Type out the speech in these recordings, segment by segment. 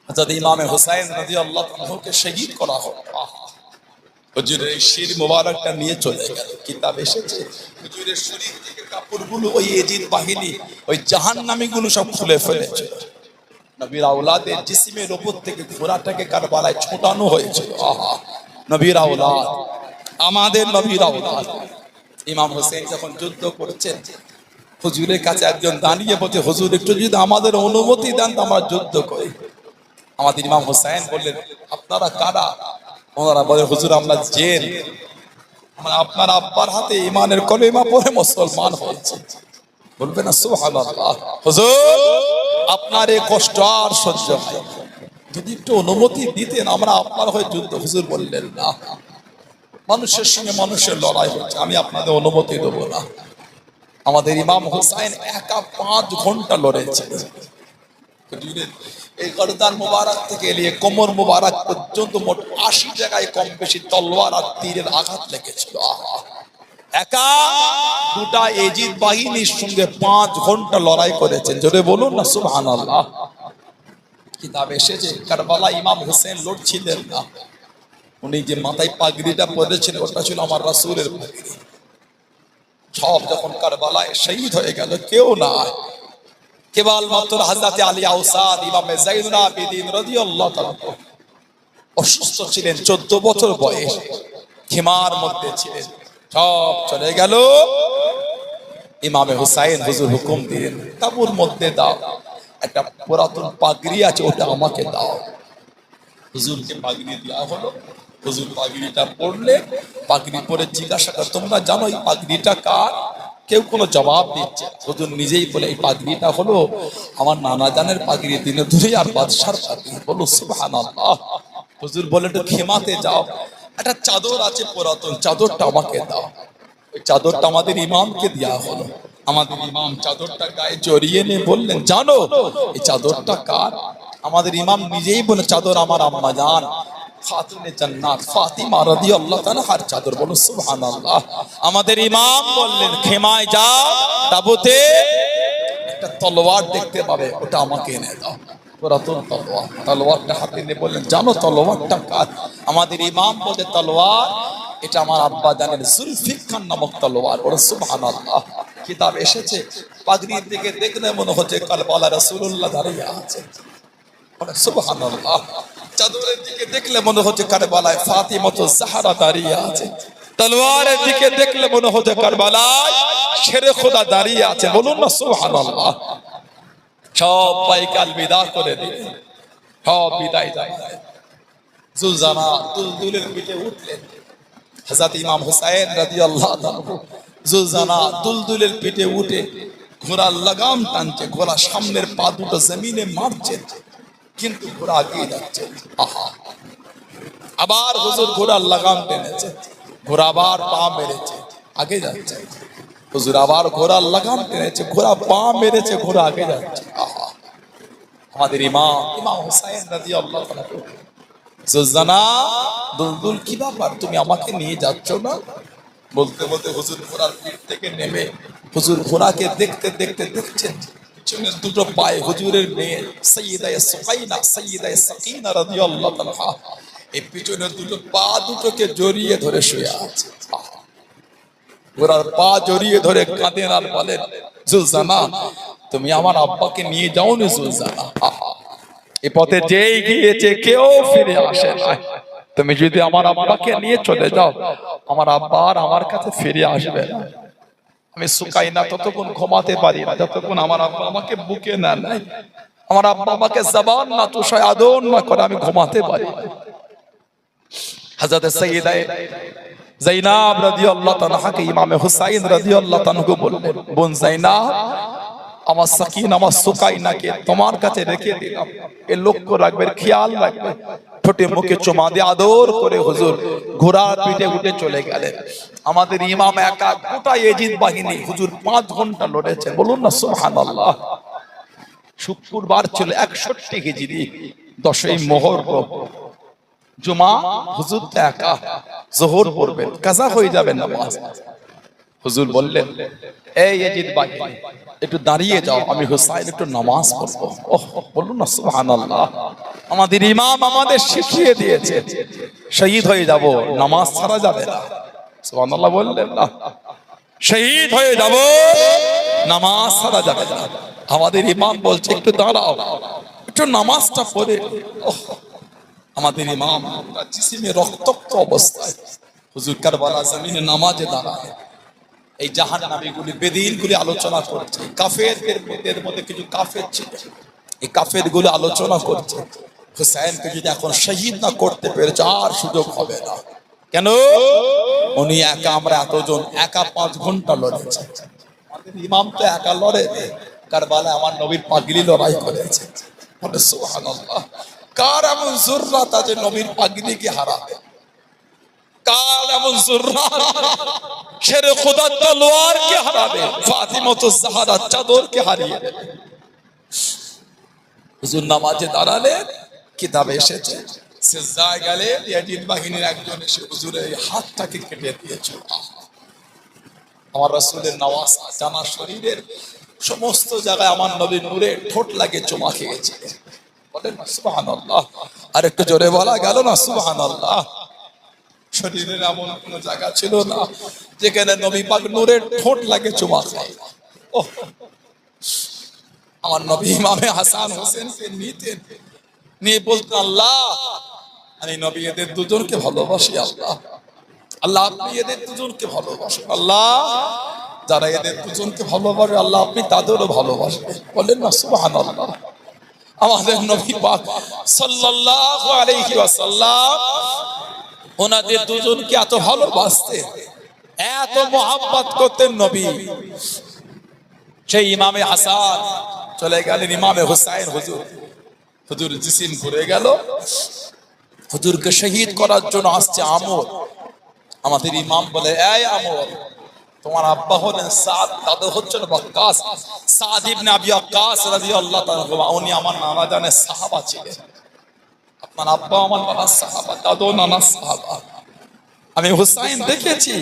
হযরত ইমামে হুসাইন রাদিয়াল্লাহু আনহুকে শহীদ করা হলো। হুজুরের শির মোবারকটা নিয়ে চলে গেল। কিতাব এসেছে হুজুরের শরীর থেকে কাপড়গুলো ওই এজিদ বাহিনী ওই জাহান্নামীগুলো সব খুলে ফেলেছে। নবীর আওলাদের জিসিমের উপর থেকে ঘোড়াটাকে কারবালায় ছোটানো হয়েছিল। আহা, নবীর আওলাদ, আমাদের নবীর আওলাদ। ইমাম হোসেন যখন যুদ্ধ করছেন, হুজুরের কাছে একজন দাঁড়িয়ে বলছে, হুজুর একটু যদি আমাদের অনুমতি দেন তো আমরা যুদ্ধ করি। আমাদের ইমাম হোসেন বললেন, আপনারা কারা? ওনারা বলে, হুজুর আমরা জেন, আপনার আব্বার হাতে ইমানের কলেমা পড়ে মুসলমান হয়েছে। বলবে না সুবহানাল্লাহ, হুজুর আপনার এই কষ্ট আর সহ্য হয়, যদি একটু অনুমতি দিতেন আমরা আপনার হয়ে যুদ্ধ। হুজুর বললেন, না, মানুষের সঙ্গে মানুষের লড়াই হচ্ছে, আমি আপনাদের অনুমতি দেবো না। আমাদের ইমাম হুসাইন একা 5 ঘন্টা লড়েছে। এই গর্দান মুবারক থেকে নিয়ে কোমর মুবারক পর্যন্ত মোট 80 জায়গায় কম বেশি তলোয়ার আর তীরের আঘাত লেগেছিল। একা গোটা এজিদ বাহিনীর সঙ্গে 5 ঘন্টা লড়াই করেছেন। জোরে বলুন না সুবহানাল্লাহ। কিতাব এসেছে কারবালা ইমাম হুসেন লড়ছিলেন না, উনি যে মাথায় পাগড়িটা পরেছিলেন ওটা ছিল আমার রাসূলের পাগড়ি। সব যখন কারবালায় শহীদ হয়ে গেল, কেউ না, কেবলমাত্র হযরত আলী আওসাদ ইমামে যায়নুল আবেদিন রাদিয়াল্লাহু তাআলা অসুস্থ ছিলেন, 14 বছর বয়স, খিমার মধ্যে ছিলেন। সব চলে গেল। ইমামে হুসাইন হুজুর হুকুম দিলেন, তাবুর মধ্যে দাও, একটা পুরাতন পাগড়ি আছে ওটা আমাকে দাও। হুজুরকে পাগড়ি দেওয়া হলো। হুজুর পাগড়িটা পরলে, পাগড়ি পরে জিজ্ঞাসা করে, তোমরা জানো এই পাগড়িটা কার? কেউ কোনো জবাব দিচ্ছে। হুজুর নিজেই বলে, এই পাগড়িটা হলো আমার নানা জানের পাগড়ি, দিনে ধরে আর বাদশার পাগড়ি। বলো সুবহানাল্লাহ। হুজুর বলে, একটু খেমাতে যাও, একটা চাদর আছে পুরাতন, চাদরটা আমাকে দাও। ওই চাদরটা আমাদের ইমামকে দেওয়া হলো। আমাদের ইমাম চাদরটা গায়ে জড়িয়ে নিয়ে বললেন, জানো এই চাদরটা কার? আমাদের ইমাম নিজেই বলে, চাদর আমার আম্মা জান খাতুনে জান্নাত ফাতিমা রাদিয়াল্লাহু তাআলার চাদর। বলো সুবহানাল্লাহ। আমাদের ইমাম বললেন, খেমায় যাও, তাবুতে একটা তলোয়ার দেখতে পাবে, ওটা আমাকে এনে দাও। পুরাতন তলোয়ার, তলোয়ারটা হাতে নিয়ে বললেন, জানো তলোয়ারটা কার? আমাদের ইমাম বলে, তলোয়ার এটা আমার আব্বা জানের জুলফিকার নামক তলোয়ার। বলো সুবহানাল্লাহ। কিতাব এসেছে পাগড়ির দিকে দেখলে মনে হচ্ছে কারবালা রাসূলুল্লাহ দাঁড়িয়ে আছে। সুবহানাল্লাহ। চাদরের দিকে দেখলে মনে হচ্ছে কারবালায় ফাতিমাতু জাহরা দাঁড়িয়ে আছে। তলোয়ারের দিকে দেখলে মনে হচ্ছে কারবালায় শেরে খোদা দাঁড়িয়ে আছে। বলুন না সুবহানাল্লাহ। সব পাইকাল বিদা করে দিলেন, সব বিদায় জানায়। জুলজানা দুলদুলের পিঠে উঠলেন। হযরত ইমাম হুসাইন রাদিয়াল্লাহু আনহু জুলজানা দুলদুলের পিঠে উঠে ঘোড়ার লাগাম টানছে, ঘোড়া সামনের পা দুটো জমিনে মারছে, কিন্তু ঘোড়া এগিয়ে যাচ্ছে। আহা, আবার হুজুর ঘোড়ার লাগাম টেনেছে, ঘোড়া আবার পা মেরেছে, আগে যাচ্ছে। হুজুর আবার ঘোড়ার লাগাম টেনেছে, ঘোড়া পা মেরেছে, ঘোড়া আগে যাচ্ছে। আহা, আমাদের ইমাম হুসাইন রাদিয়াল্লাহু তাআলা জুলজানা দুলদুল, কি ব্যাপার, তুমি আমাকে নিয়ে যাচ্ছ না? বলতে বলতে হুজুর ঘোড়ার পিঠ থেকে নেমে হুজুর ঘোড়াকে দেখতে দেখতে দেখছেন পিছনে দুটো পায়ে হুজুরের মেয়ে সাইয়্যিদা সুকাইনা, সাইয়্যিদা সাকিনা রাদিয়াল্লাহু তাআলা এই পিছনে দুটো পা দুটোকে জড়িয়ে ধরে শুয়ে আছে। ঘোড়ার পা জড়িয়ে ধরে কাঁদেন আর বলেন, জুলজানা তুমি আমার আব্বাকে নিয়ে যাওনি জুলজানা। এই পথে যেই গিয়েছে কেউ ফিরে আসে না, তুমি যদি আমার আব্বাকে নিয়ে চলে যাও আমার আব্বা আর আমার কাছে ফিরে আসবে না। আমি সুকাইনা ততক্ষণ ঘুমাতে পারি না যতক্ষণ আমার আব্বা আমাকে বুকে না নেয়, আমার আব্বা আমাকে জবান না তুষায়, আদর না করে আমি ঘুমাতে পারি না। হযরত সাইয়্যিদা যায়নাব রাদিয়াল্লাহু তাআলাকে ইমামে হুসাইন রাদিয়াল্লাহু তাআলা বললেন, বোন যায়নাব, আমার সাকিনা আমার সুকাইনাকে তোমার কাছে রেখে দিলাম, এ লক্ষ্য রাখবে, খেয়াল রাখবে। ঠোঁটে মুখে চুমা দিয়ে আদর করে হুজুর ঘোড়ার পিঠে উঠে চলে গেলেন। আমাদের ইমাম একা গোটা এজিদ বাহিনী হুজুর 5 ঘন্টা লড়েছেন। বলুন না সুবহানাল্লাহ। শুক্রবার ছিল 61 হিজরি, 10ই মুহররম, জুমা। হুজুর তো একা, যোহর পড়বেন, কাজা হয়ে যাবে নামাজ। হুজুর বললেন, এই এজিদ বাহিনী একটু দাঁড়িয়ে যাও, আমি হুসাইন একটু নামাজ পড়বো। ওহ, বলুন না সুবহানাল্লাহ। আমাদের ইমাম আমাদের শিখিয়ে দিয়েছে শহীদ হয়ে যাব, নামাজ ছাড়া যাবে না। সুবহানাল্লাহ বললেন না? শহীদ হয়ে যাব, নামাজ ছাড়া যাবে না। আমাদের ইমাম বলছে একটু দাঁড়াও, একটু নামাজটা পড়ে। আমাদের ইমাম জিসিমে রক্তাক্ত অবস্থায় হুজুর কারবালা জমিনে নামাজে দাঁড়ায়। এই জাহান্নামীগুলি বেদিনগুলি আলোচনা করছে। কাফেরদের মধ্যে কিছু কাফের ছিল, এই কাফের গুলো আলোচনা করছে হুসাইনকে যদি এখন শহীদ না করতে পেরেছে আর সুযোগ হবে না। কেন? উনি একা, আমরা এতজন একা 5 ঘন্টা লড়েছে। আমাদের ইমাম তো একা লড়ে, কারবালায় আমার নবীর পাগলি লড়াই করেছে। বলে সুবহানাল্লাহ। কার এমন জুররাত আছে নবীর পাগলিকে হারাবে? কার এমন জুররাত শেরে খোদার তলোয়ারকে হারাবে? ফাতিমাতুজ জাহরা চাদরকে হারিয়ে দেবে। হুজুর নামাজে দাঁড়ালেন, কিতাবে এসেছে সিজদায় গেলে ইয়াজিদ বাহিনীর একজন এসে হুজুরের এই হাতটাকে কেটে দিয়েছিল। আমার রাসূলের নওয়াজ জানা শরীরের সমস্ত জায়গায় আমার নবীর নূরে ঠোঁট লাগে চুমা খেয়েছে। বলেন সুবহানাল্লাহ। আর একটু জোরে বলা গেল না সুবহানাল্লাহ? শরীরের এমন কোন জায়গা ছিল না যেখানে নবী পাক নূরের ঠোঁট লাগে চুমা খায়। ওহ, আমার নবী ইমামে হাসান হোসেনকে নিতেন, নিয়ে বলতেন আল্লাহ আমি নবী এদের দুজনকে ভালোবাসি। আল্লাহ আল্লাহ আপনি এদের দুজনকে ভালোবাসেন। আল্লাহ যারা এদের দুজনকে ভালোবাসে আল্লাহ আপনি তাদেরও ভালোবাসেন। বলেন না সুবহানাল্লাহ? আমাদের নবী পাক সাল্লাল্লাহু আলাইহি ওয়াসাল্লাম ওনাদের দুজনকে এত ভালোবাসতেন, এত মোহাব্বত করতেন নবী। সেই ইমামে হাসান চলে গেলেন ইমামে হুসাইন, হুজুর জিসিম ঘুরে গেল। হুজুরকে শহীদ করার জন্য আসছে আমর। আমাদের ইমাম বলে এই আমর, তোমার আব্বা হলেন সাদ, দাদু হচ্ছেন ওয়াক্কাস, সাদ ইবনে আবি ওয়াক্কাস রাদিয়াল্লাহু তাআলা। উনি আমার নানা জানের সাহাবা ছিলেন। আপনার আব্বা আমার নানার সাহাবা, দাদু নানার সাহাবা। আমি হুসাইন দেখেছি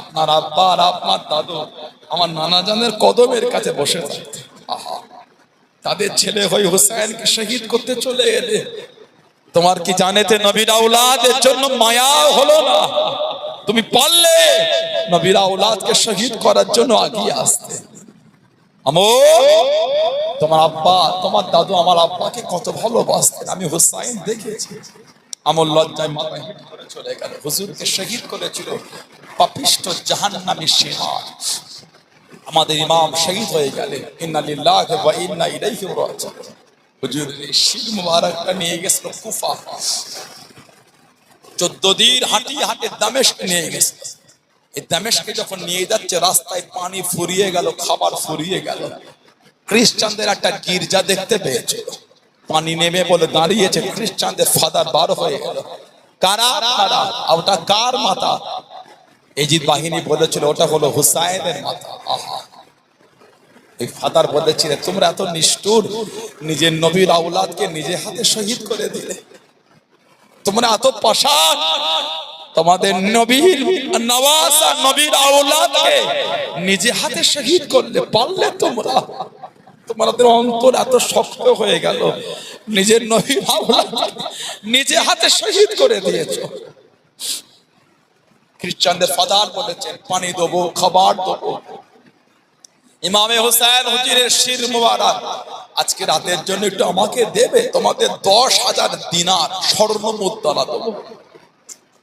আপনার আব্বা আর আপনার দাদু আমার নানা জানের কদমের কাছে বসে থাকতেন। আহা, তাদের ছেলে হয়ে হুসাইনকে শহীদ করতে চলে এলে। তোমার কি জানেতে নবীর আওলাদের জন্য মায়া হলো না? তুমি পারলে নবীর আওলাদকে শহীদ করার জন্য আগিয়ে আসতে। তোমার আব্বা তোমার দাদু আমার আব্বাকে কত ভালোবাসতেন, আমি হুসাইন দেখেছি। আমর লজ্জায় মাথায় হেঁটে করে চলে গেল। হুজুরকে শহীদ করেছিল পাপিষ্ঠ জাহান্নামী শিহাব। আমাদের ইমাম শহীদ হয়ে গেলেন। ইন্না লিল্লাহি ওয়া ইন্না ইলাইহি রাজিউন। হুজুরের শির মুবারকটা নিয়ে গেছিল কুফা। 14 দিন হাঁটিয়ে হাঁটিয়ে দামেস্ক নিয়ে গেছে। এই দামেস্কে যখন নিয়ে যাচ্ছে রাস্তায় পানি ফুরিয়ে গেল, খাবার ফুরিয়ে গেল। খ্রিস্টানদের একটা গির্জা দেখতে পেয়েছিল, পানি নেমে বলে দাঁড়িয়েছে। খ্রিস্টানদের ফাদার বার হয়ে গেল। কারা? ওটা কার মাথা? এজিদ বাহিনী বলেছিল ওটা হলো হুসাইনের মাথা। আহা, এই ফাদার বলেছিলেন তোমরা এত নিষ্ঠুর, নিজের নবীর আওলাদকে নিজে হাতে শহীদ করে দিলে। তোমরা এত পাষাণ, তোমাদের নবীর নওয়াজ আর নবীর আওলাদকে নিজে হাতে শহীদ করলে পারলে তোমরা? তোমাদের অন্তর এত শক্ত হয়ে গেল, নিজের নবীর আওলাদকে নিজে হাতে শহীদ করে দিয়েছো। খ্রিস্টানদের ফাদার বলেছেন পানি দেবো, খাবার দেবো। ইমামে হুসাইন হুজুরের শির মুবারক আজকে রাতের জন্য একটু আমাকে দেবে, তোমাদের 10,000 দিনার স্বর্ণ মুদ্রা দেবো।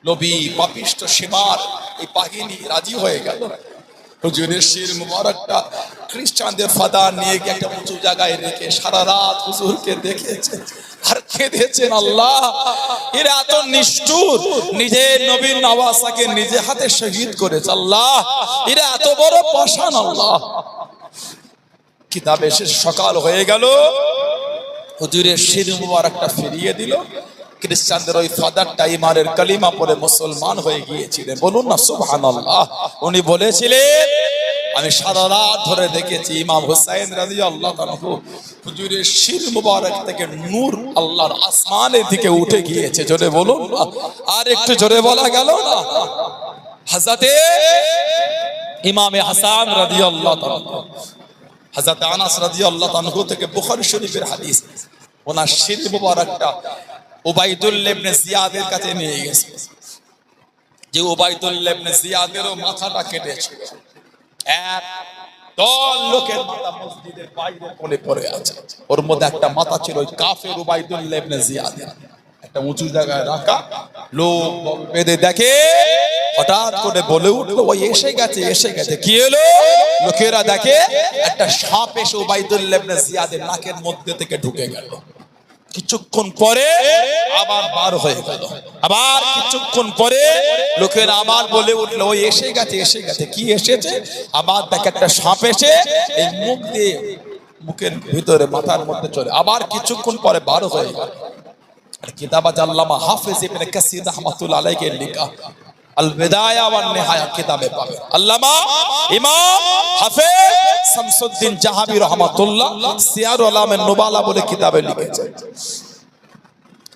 নবী পাপিষ্ঠ সীমার এই বাহিনী রাজি হয়ে গেল। হুজুরের শির মুবারকটা খ্রিস্টানদের ফাদার নিয়ে গিয়ে একটা উঁচু জায়গায় রেখে সারা রাত হুজুরকে দেখেছে আর কেঁদেছেন, আল্লাহ এরা এত নিষ্ঠুর, নিজের নবীর নওয়াজকে নিজে হাতে শহীদ করেছে। আল্লাহ এরা এত বড় পাষাণ। আল্লাহ কিতাবে শেষ সকাল হয়ে গেল, হুজুরের শির মুবারকটা ফিরিয়ে দিল। খ্রিস্টানদের ওই ফাদারটা ইমানের কালিমা পড়ে মুসলমান হয়ে গিয়েছিলেন। বলুন না সুবহানাল্লাহ। উনি বলেছিলেন আমি সারা রাত ধরে দেখেছি ইমাম হুসাইন রাদিয়াল্লাহু আনহু হুজুরের শির মুবারক থেকে নূর আল্লাহর আসমানের দিকে উঠে গিয়েছে। জোরে বলুন না, আর একটু জোরে বলা গেল না? হযরতে ইমামে হাসান রাদিয়াল্লাহু আনহু, হযরত আনাস রাদিয়াল্লাহু আনহু থেকে বুখারী শরীফের হাদিস, ওনার শির মুবারকটা উবাইদুল্লাহ ইবনে জিয়াদের কাছে নিয়ে গেছে, যে উবাইদুল্লাহ ইবনে জিয়াদেরও মাথাটা কেটেছিল। এক দল লোকের মাথা মসজিদের বাইরে কোণে পড়ে আছে, ওর মধ্যে একটা মাথা ছিল ওই কাফের উবাইদুল্লাহ ইবনে জিয়াদের, একটা উঁচু জায়গায় রাখা। লোক বেঁধে দেখে, হঠাৎ করে বলে উঠলো, ওই এসে গেছে এসে গেছে। কি হলো? লোকেরা দেখে একটা সাপ এসে উবাইদুল্লাহ ইবনে জিয়াদের নাকের মধ্যে থেকে ঢুকে গেল। কিছুক্ষণ পরে আবার বার হয়ে গেল। আবার কিছুক্ষণ পরে লোকেরা আবার বলে উঠলো, ওই এসে গেছে এসে গেছে। কি এসেছে? আবার দেখে একটা সাপ এসে এই মুখ দিয়ে মুখের ভিতরে মাথার মধ্যে চলে। আবার কিছুক্ষণ পরে বার হয়ে গেল। কিতাব আছে আল্লামা হাফেজ ইবনে কাসির রাহমাতুল্লাহ আলাইহি লিখা আল বিদায়া ওয়ান নিহায়া কিতাবে পাবে। আল্লামা ইমাম হাফেজ শামসুদ্দিন জাহাবি রাহমাতুল্লাহ সিয়ার উলামায়ে নুবালা বলে কিতাবে লিখেছেন।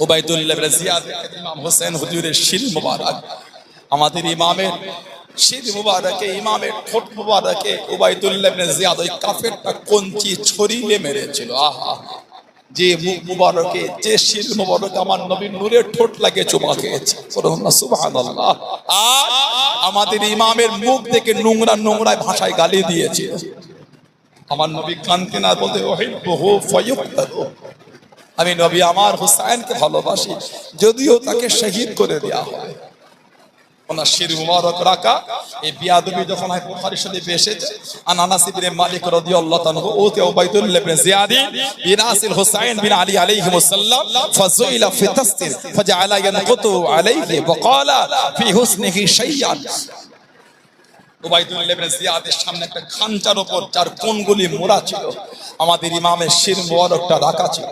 উবাইদুল্লাহ ইবনে জিয়াদ ইমাম হোসেন হুজুরের শির মুবারক, আমাদের ইমামের শির মুবারকে, ইমামের ঠোঁট মুবারকে উবাইদুল্লাহ ইবনে জিয়াদ ওই কাফেরটা কঞ্চি ছড়িয়ে মেরেছিল। আহা, যে মুখ মুবারকে, যে শির মুবারক আমার নবীর নূরের ঠোঁট লাগে চুমা খেয়েছে। সুবহানাল্লাহ। আর আমাদের ইমামের মুখ থেকে নোংরা নোংরা ভাষায় গালি দিয়েছে। আমার নবী কানতেন আর বলতে, ওহিব্বুহু ফায়ুক্তালু, আমি নবী আমার হুসাইনকে ভালোবাসি, যদিও তাকে শহীদ করে দেয়া হয়। ওনার শির মুবারক রাখা এই বিয়াদবি যখন হয় বুখারী শরীফে এসেছে। আনাস ইবনে মালিক রাদিয়াল্লাহু তাআলা ওতে উবাইদুল্লাহ ইবনে জিয়াদ বিন আসিল হুসাইন বিন আলী আলাইহিস সালাম ফাযুইলা ফি তাসতির ফাজআলা ইয়ানকুতু আলাইহি ওয়া ক্বালা ফি হুসনিহি শাইয়ান। উবাইদুল্লাহ ইবনে জিয়াদের সামনে একটা খানচার উপর চার কোণগুলি মোড়া ছিল, আমাদের ইমামের শির মুবারকটা রাখা ছিল।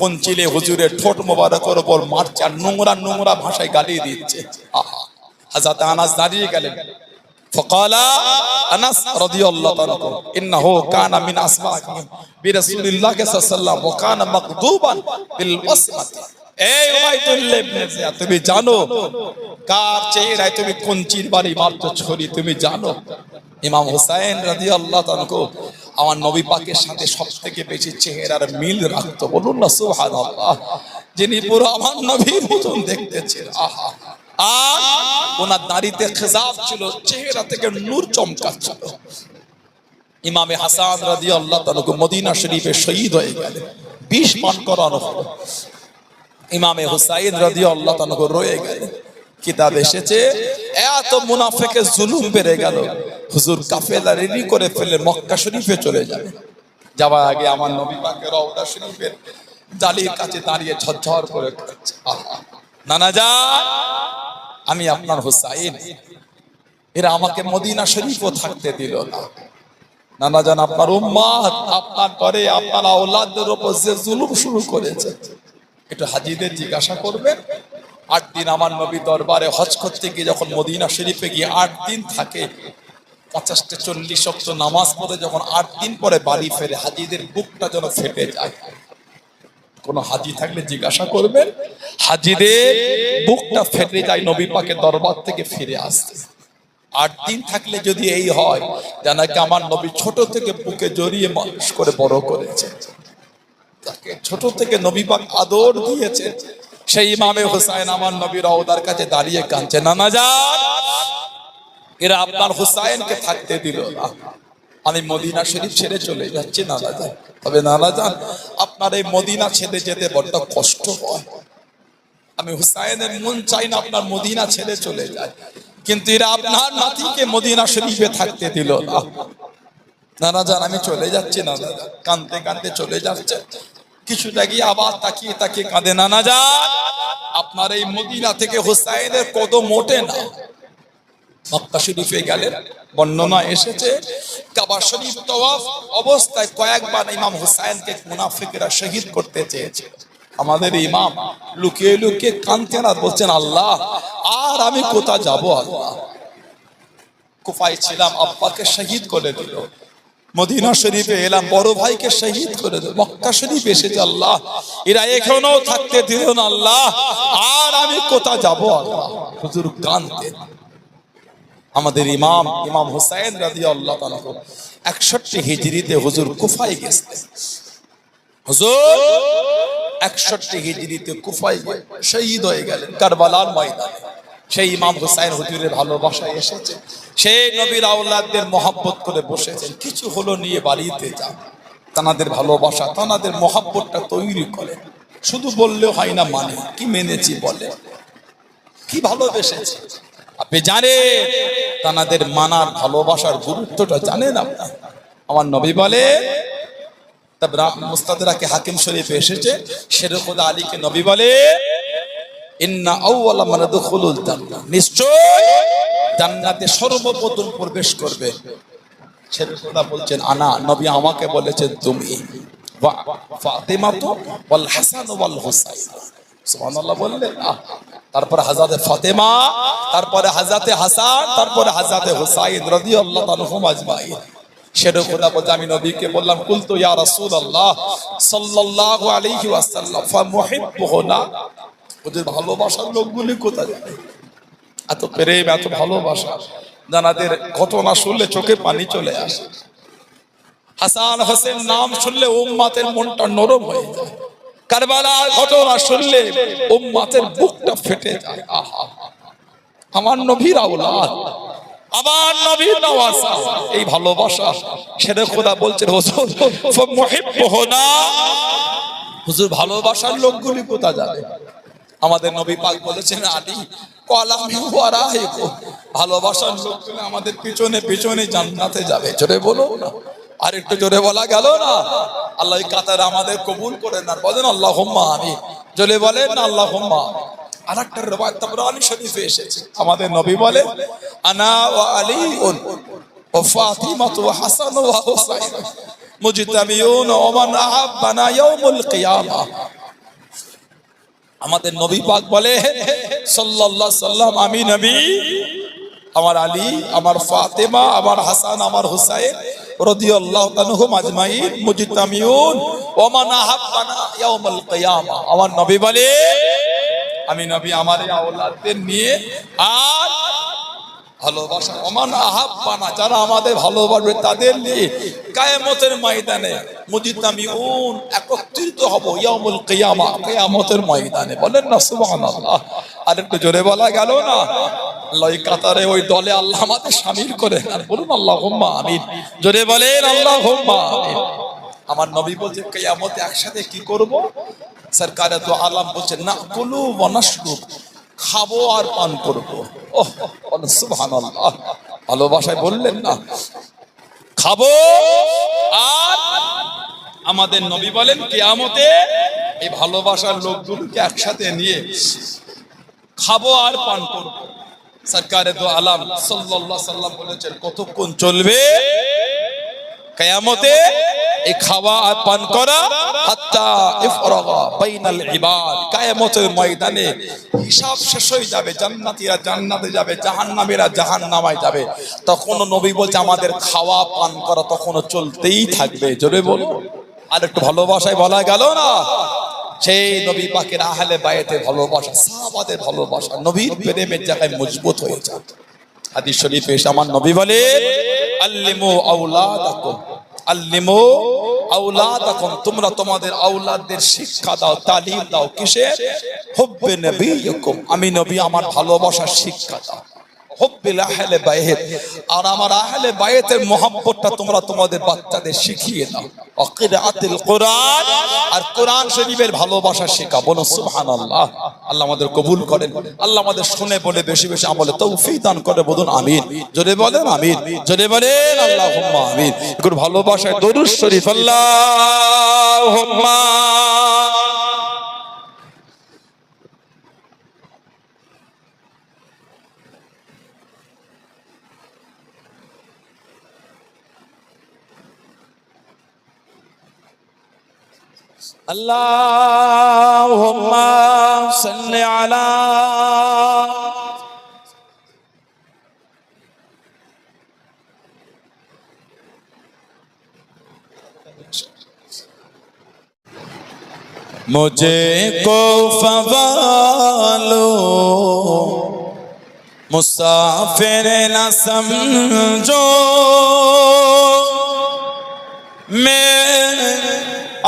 কোনচিলে হুজুরের ঠোঁট মুবারকের উপর মারছে আর নোংরা নোংরা ভাষায় গালি দিচ্ছে। আহা, হযরত আনাস দাঁড়িয়ে গেলেন। ফাকালা আনাস রাদিয়াল্লাহু তাআলা ইন্নাহু কানা মিন আসমাকিহিম বিরাসূলিল্লাহ সাল্লাল্লাহু আলাইহি ওয়াসাল্লাম ওয়া কানা মাকদুবান বিল ওয়াসমাতি। এই উবাইদুল্লাহ ইবনে জিয়াদ, তুমি জানো কার চেহারায় তুমি কোনচির বাড়ি মারছো ছড়ি? তুমি জানো ইমাম হুসাইন রাদিয়াল্লাহু তাআলা আমার নবী পাকের সাথে সবথেকে বেশি চেহারার মিল রাখতো। বলুন না সুবহানাল্লাহ। যিনি পুরো আমার নবীর মতন দেখতে ছিলেন। আহা, আর ওনার দাড়িতে খেজাব ছিল, চেহারা থেকে নূর চমকাচ্ছিল। ইমামে হাসান রাদিয়াল্লাহু তাআলা মদিনা শরীফে শহীদ হয়ে গেলেন, 20 পান করানো হলো। ইমামে হুসাইন রাদিয়াল্লাহু তাআলা রয়ে গেলেন। কিতাব এসেছে এত মুনাফিকের জুলুম বেড়ে গেল, হুজুর কাফেলা রেডি করে ফেলে মক্কা শরীফে চলে যাবে। যাওয়ার আগে আমার নবী পাকের রওজা শরীফের জালির কাছে দাঁড়িয়ে ঝরঝর করে কাঁদছে। আহা, নানা যান, আমি আপনার হুসাইন, এরা আমাকে মদিনা শরীফও থাকতে দিল না। নানা যান, আপনার উম্মাত, আপনার পরে আপনার আওলাদদের উপর যে জুলুম শুরু করেছে, একটু হাজীদের জিজ্ঞাসা করবেন। 8 দিন আমার নবী দরবারে হজ করতে গিয়ে যখন মদিনা শরীফে গিয়ে 8 দিন থাকে, 50-40 ওয়াক্ত নামাজ পড়ে যখন 8 দিন পরে বাড়ি ফেরে, হাজীদের বুকটা যেন ফেটে যায়। কোন হাজী থাকলে জিজ্ঞাসা করবেন, হাজীদের বুকটা ফেটে যায় নবী পাকের দরবার থেকে ফিরে আসতে। 8 দিন থাকলে যদি এই হয়, জানাকে আমার নবী ছোট থেকে বুকে জড়িয়ে মানুষ করে বড় করেছে, তাকে ছোট থেকে নবী পাক আদর দিয়েছে। সেই ইমামে হুসাইন আমার নবীর রওজার কাছে দাঁড়িয়ে কাঁদছে, নানা যান, এরা আপনার হুসাইনকে থাকতে দিল না, আমি মদিনা শরীফ ছেড়ে চলে যাচ্ছি নানা যান। তবে নানা যান, আপনার এই মদিনা ছেড়ে যেতে বড্ড কষ্ট হয়। আমি হুসাইনের মন চাই না আপনার মদিনা ছেড়ে চলে যায়, কিন্তু এরা আপনার নাতিকে মদিনা শরীফে থাকতে দিল না। নানা যান, আমি চলে যাচ্ছি নানা যান। কাঁদতে কাঁদতে চলে যাচ্ছে। কিছুটা গিয়ে আবার তাকিয়ে তাকিয়ে কাঁদে, নানা যান, আপনার এই মদিনা থেকে হুসাইনের কদম ওঠে না। মক্কা শরীফে গেলেন, বর্ণনা এসেছে কাবা শরীফ তওয়াফ অবস্থায় কয়েকবার ইমাম হুসাইনকে মুনাফিকরা শহীদ করতে চেয়েছে। আমাদের ইমাম লুকিয়ে লুকিয়ে কাঁদতেন আর বলছেন, আল্লাহ, আর আমি কোথা যাব? আল্লাহ, কুফায় ছিলাম, আব্বাকে শহীদ করে দিল। মদিনা শরীফে এলাম, বড় ভাইকে শহীদ করে দিল। মক্কা শরীফ এসেছে, আল্লাহ, এরা এখনো থাকতে দিল না। আল্লাহ, আর আমি কোথা যাব? আল্লাহ, হুজুর কাঁদতেন। আমাদের ইমাম হুসাইন রাদিয়াল্লাহু তাআলা 61 হিজরিতে হুজুর কুফায় গেছেন। হুজুর 61 হিজরিতে কুফায় শহীদ হয়ে গেলেন কারবালার ময়দানে। সেই ইমাম হুসাইন হুজুরের ভালোবাসায় এসেছে, সেই নবীর আওলাদদের মহব্বত করে বসেছেন। কিছু হলো নিয়ে বাড়িতে যান, তানাদের ভালোবাসা তানাদের মহব্বতটা তৈরি করে। শুধু বললেও হয় না, মানে কি মেনেছি বলে, কি ভালোবেসেছে। আপনি জানেন তানাদের মানার ভালোবাসার গুরুত্বটা জানেন আপনার? আমার নবী বলে, মুস্তাদরাকে হাকিম শরীফে এসেছে, শের খোদা আলীকে নবী বলে, ইন্না আউওয়ালা মান ইয়াদখুলুল জান্নাহ, নিশ্চয় জান্নাতে সর্বপ্রথম প্রবেশ করবে। শের খোদা বলছেন আনা, নবী আমাকে বলেছেন তুমি, ফাতিমা ওয়াল হাসান ওয়াল হুসাইন। সুবহানাল্লাহ বললেন। তারপরে হযরত ফাতেমা, তারপরে হযরত হাসান, তারপরে হযরত হুসাইন রাদিয়াল্লাহু আনহুম আজমাইন। শের খোদা বলতে আমি নবীকে বললাম, কুলতু ইয়া রাসূলুল্লাহ সাল্লাল্লাহু আলাইহি ওয়াসাল্লাম ফামুহিব্বুহুনা, ওদের ভালোবাসার লোকগুলি কোথায়? এত প্রেম, এত ভালোবাসা, জানাদের ঘটনা শুনলে চোখে পানি চলে আসে। হাসান হোসেন নাম শুনলে উম্মতের মনটা নরম হয়ে যায়। কারবালার ঘটনা শুনলে উম্মতের বুকটা ফেটে যায়। আহা, আমার নবীর আওলাদ, আমার নবীর নওয়াসা, এই ভালোবাসা। শেরে খোদা বলছেন হুজুর ফামুহিব্বুহুনা, হুজুর ভালোবাসার লোকগুলি কোথায় যাবে? আমাদের নবী পাক বলেছেন আলী কলামি ওয়ারাইকু, ভালোবাসার লোকগুলো আমাদের পিছনে পিছনে জান্নাতে যাবে। জোরে বলো না, আর একটু জোরে বলা গেল না? আল্লাহ এই কাতারে আমাদের কবুল করেন আর বলেন আল্লাহুম্মা আমিন। জোরে বলেন না আল্লাহুম্মা। আরেকটা riwayat তাবরানী শরীফে এসেছে, আমাদের নবী বলে আনা ওয়া আলীউন ওয়া ফাতিমাতু ওয়া হাসান ওয়া হুসাইন মুজতামিউন ওয়া মান আহাব্বানা ইয়াউমুল কিয়ামাহ। আমাদের নবী পাক বলে সাল্লাল্লাহু আলাইহি সাল্লাম, আমি নবী, আমার আলী, আমার ফাতেমা, আমার হাসান, আমার হুসাইন রাদিয়াল্লাহু আনহুম আজমাইন মুজতামিউন ওয়া মান আহাব্বানা ইয়াউমুল কিয়ামাহ। আমার নবী বলে আমি নবী আমার এই আওলাদদের নিয়ে আর ভালোবাসা, ওমান আহাব্বানা, যারা আমাদের ভালোবাসবে তাদের নিয়ে কিয়ামতের ময়দানে মুজতামিউন, একত্রিত হব ইয়াউমুল কিয়ামা, কিয়ামতের ময়দানে। বলেন না সুবহানাল্লাহ। আর একটু জোরে বলা গেল না? আল্লাহ এই কাতারে ওই দলে আল্লাহ আমাদের শামিল করে আর বলুন আল্লাহুম্মা আমিন। জোরে বলেন আল্লাহুম্মা আমিন। আমার নবী বলছে কিয়ামতে একসাথে কি করব? সরকারে তো আলম বলছে না কুলু ওয়া নাশরুব, খাবো আর পান করবো। ওহ সুবহানাল্লাহ, ভালোবাসায় বললেন না, খাবো আর, আমাদের নবী বলেন কিয়ামতে এই ভালোবাসার লোকগুলোকে একসাথে নিয়ে খাবো আর পান করবো। সরকারে দো আলম সাল্লাল্লাহু আলাইহি সাল্লাম বলেছেন কতক্ষণ চলবে কিয়ামতে এই খাওয়া আর পান করা? হাত্তা ইফরাগা বাইনাল ইবাদ, কিয়ামতের ময়দানে হিসাব শেষ হয়ে যাবে, জান্নাতীরা জান্নাতে যাবে, জাহান্নামীরা জাহান্নামে যাবে। তখন নবী বলছে আমাদের খাওয়া পান করা তখনও চলতেই থাকবে। জোরে বলো। আর একটু ভালোবাসায় বলা গেল না? সেই নবী পাকের আহলে বায়াতের ভালোবাসা, সাহাবাদের ভালোবাসা নবীর প্রেমের জায়গায় মজবুত হয়ে যায়। হাদিস শরীফে এসে আমার নবী বলে আল্লিমু আওলাদাকুম, আল্লিমু আওলাদাকুম, তোমরা তোমাদের আওলাদদের শিক্ষা দাও, তালিম দাও। কিসের? হুব্বে নবিয়্যিকুম, আমি নবী আমার ভালোবাসার শিক্ষা দাও। হুব্বিল আহলে বায়াত, আর আমার আহলে বায়াতের মহব্বতটা তোমরা তোমাদের বাচ্চাদের শিখিয়ে দাও। কিরাআতুল কোরআন, আর কোরআন শরীফের ভালোবাসা শেখা। বলো সুবহানাল্লাহ। আল্লাহ আমাদের কবুল করেন, আল্লাহ আমাদের শুনে বলে বেশি বেশি আমলে তৌফিক দান করে। বলুন আমিন। জোরে বলেন আমিন, জোরে বলেন আল্লাহুম্মা আমিন। একটু ভালোবাসায় দরুদ শরীফ আল্লাহুম্মা। আল্লাহুম্মা সাল্লি আলা मुझे को फवालो मुसाफिर न समझो, मैं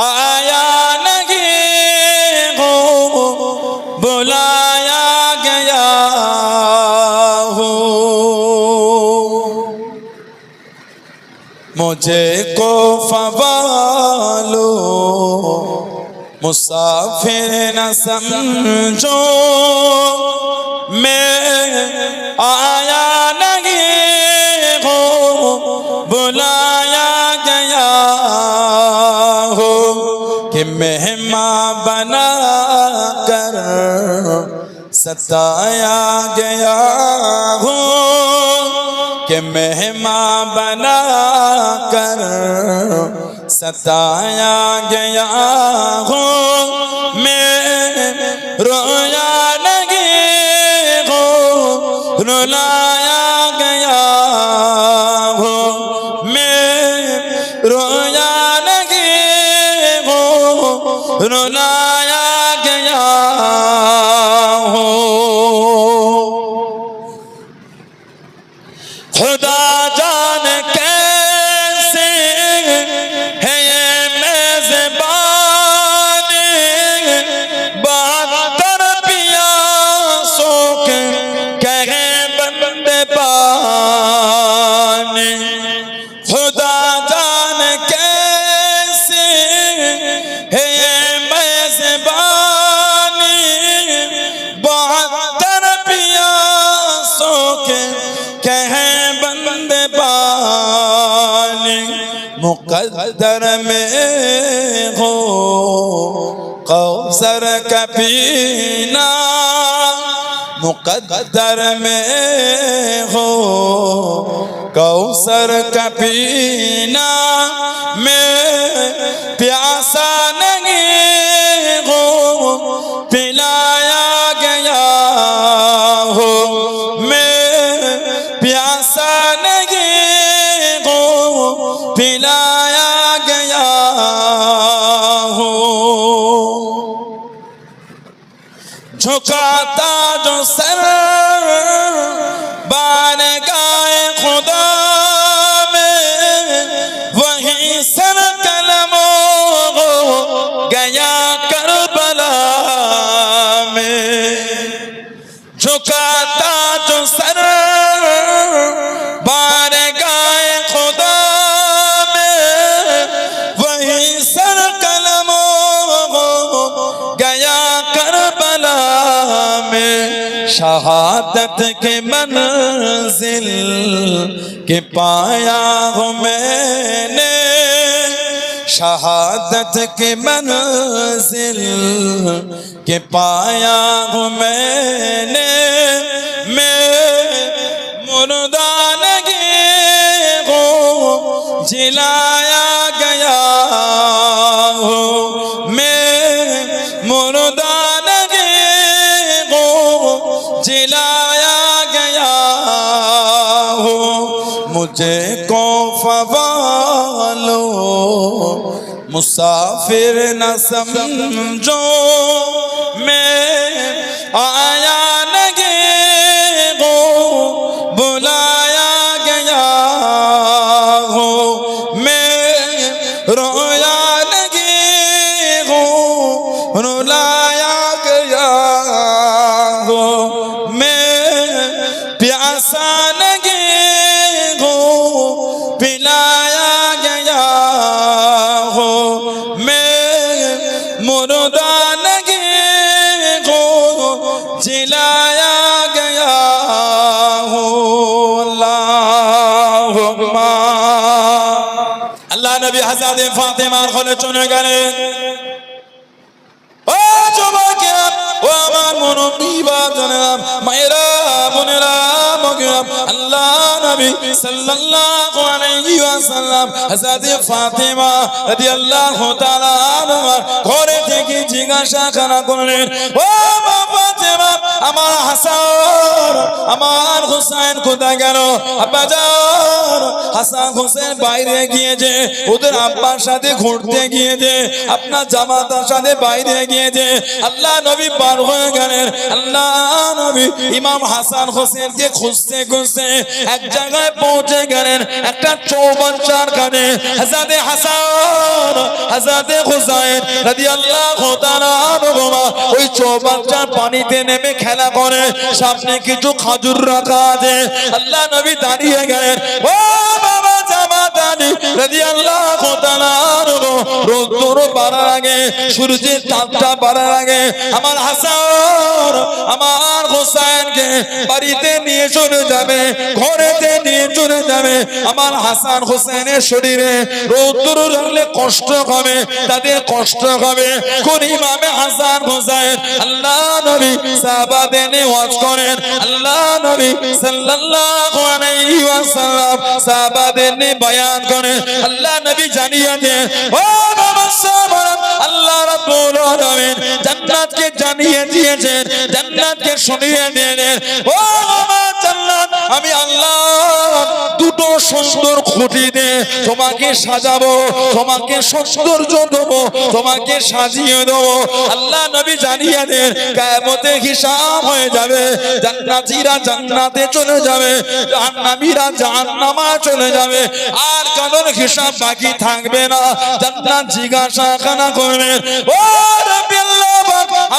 आया बुलाया गया हूँ। मुझे को फवालो मुसाफिर न समझो, मैं आया नहीं हूँ, बुलाया गया हो कि मेहमान बना कर सताया गया हो, कि मेहमान बना कर सताया गया हो। मैं रोया नहीं हो, रुलाया गया हो। मैं रोया नहीं हो, रुलाया गया हो। खुदा जाने कैसे है ये मेज़बानी, बहत्तर पियासों के कहे बंदे पानी। खुदा जाने कैसे है ये मेज़बानी, बहत्तर पियासों के कहे बंदे पानी। मुक़द्दर में हो कौसर का पीना, मुक़द्दर में हो कौसर का पीना। मैं प्यासा नहीं हो, पिलाया गया हो। मैं प्यासा नहीं हो, पिलाया गया हो। झुकाता जो सर बारगाए खुदा में, वही सर कलमों हो गया करबला में। झुकाता जो सर बारगाए खुदा में, वही सर कलमों हो गया करबला में। शहादत के मंजिल के पाया हूँ मैंने, शहादत के मंजिल के पाया हूँ मैंने। मैं मुर्दा नहीं हूँ, जिलाया गया हूँ। मैं मुर्दा नहीं हूँ, जिलाया गया हूँ। मुझे को फवालो मुसाफिर न समझो, मैं आया नहीं हूँ, बुलाया गया हो। मैं रोया नहीं हूँ, रुलाया गया हो। मैं प्यासा नहीं हूँ, पिलाया गया हो। मैं मुर्दा नहीं हूँ, जिलाया गया हो। अल्लाहुम्मा अल्लाह नबी हज़रत फातिमा खोले चुने गए। ओ যুবকেরা, ও আমার মুরব্বি বাজানেরা, মায়েরা বোনেরা, মগেরা, আল্লাহ নবী সাল্লাল্লাহু আলাইহি ওয়াসাল্লাম হযরত ফাতিমা রাদিয়াল্লাহু তাআলা আনহা ঘরে থেকে জিজ্ঞাসা করলেন, ও মা ফাতিমা, আমার হাসান আমার হুসাইন কোথায় গেল? আব্বাজান হাসান হোসেন বাইরে গিয়েছে, ওদের আব্বার সাথে ঘুরতে গিয়েছে, আপনার জামাতার সাথে বাইরে গিয়েছে। আল্লাহ নবী পার হয়ে গেলেন। আল্লাহ নবী ইমাম হাসান হোসেনকে খুঁজতে খুঁজতে এক জায়গায় পৌঁছে গেলেন, একটা চৌবাচ্চার কানে। হযরতে হাসান হযরতে হুসাইন রাদিয়াল্লাহু তাআলা আনহুমা ওই চৌবাচ্চার পানিতে নেমে খেলা করে। সামনে কিছু খাজুর রাখা আছে। আল্লাহ নবী দাঁড়িয়ে গেলেন। ও বাবা জামাতানি রাদিয়াল্লাহু তাআলা আনহু, রোদ বাড়ার আগে, সূর্যের তাপটা বাড়ার আগে আমার হাসান আমার হুসাইনকে বাড়িতে নিয়ে চলে যাবে, ঘরেতে নিয়ে চলে যাবে। আমার হাসান হুসাইনের শরীরে রৌদ্র লাগলে কষ্ট হবে, তাদের কষ্ট হবে। কোন ইমামে হাসান হুসাইন আল্লাহ নবী সাহাবাদের নিয়ে ওয়াজ করেন। আল্লাহ নবী সাল্লাল্লাহু আলাইহি ওয়াসাল্লাম সাহাবাদের নিয়ে বয়ান করেন। আল্লাহ নবী জানিয়ে দেন, ও বাবা সাহাবারা, আল্লাহ রাব্বুল আলামিন জান্নাতকে জানিয়ে দিয়েছেন, জান্নাতকে শুনিয়ে দিয়েছেন। ও আমার জান্নাত, আমি আল্লাহ দুটো সুন্দর খুঁটি দিয়ে তোমাকে সাজাবো, তোমাকে সৌন্দর্য দেবো, তোমাকে সাজিয়ে দেবো। আল্লাহ নবী জানিয়ে দেন, কিয়ামতে হিসাব হয়ে যাবে। জান্নাতীরা জান্নাতে চলে যাবে, জাহান্নামীরা জাহান্নামে চলে যাবে, আর কারোর হিসাব বাকি থাকবে না। জান্নাত জিজ্ঞাসা করবেন, ও রাব্বিল্লাহ,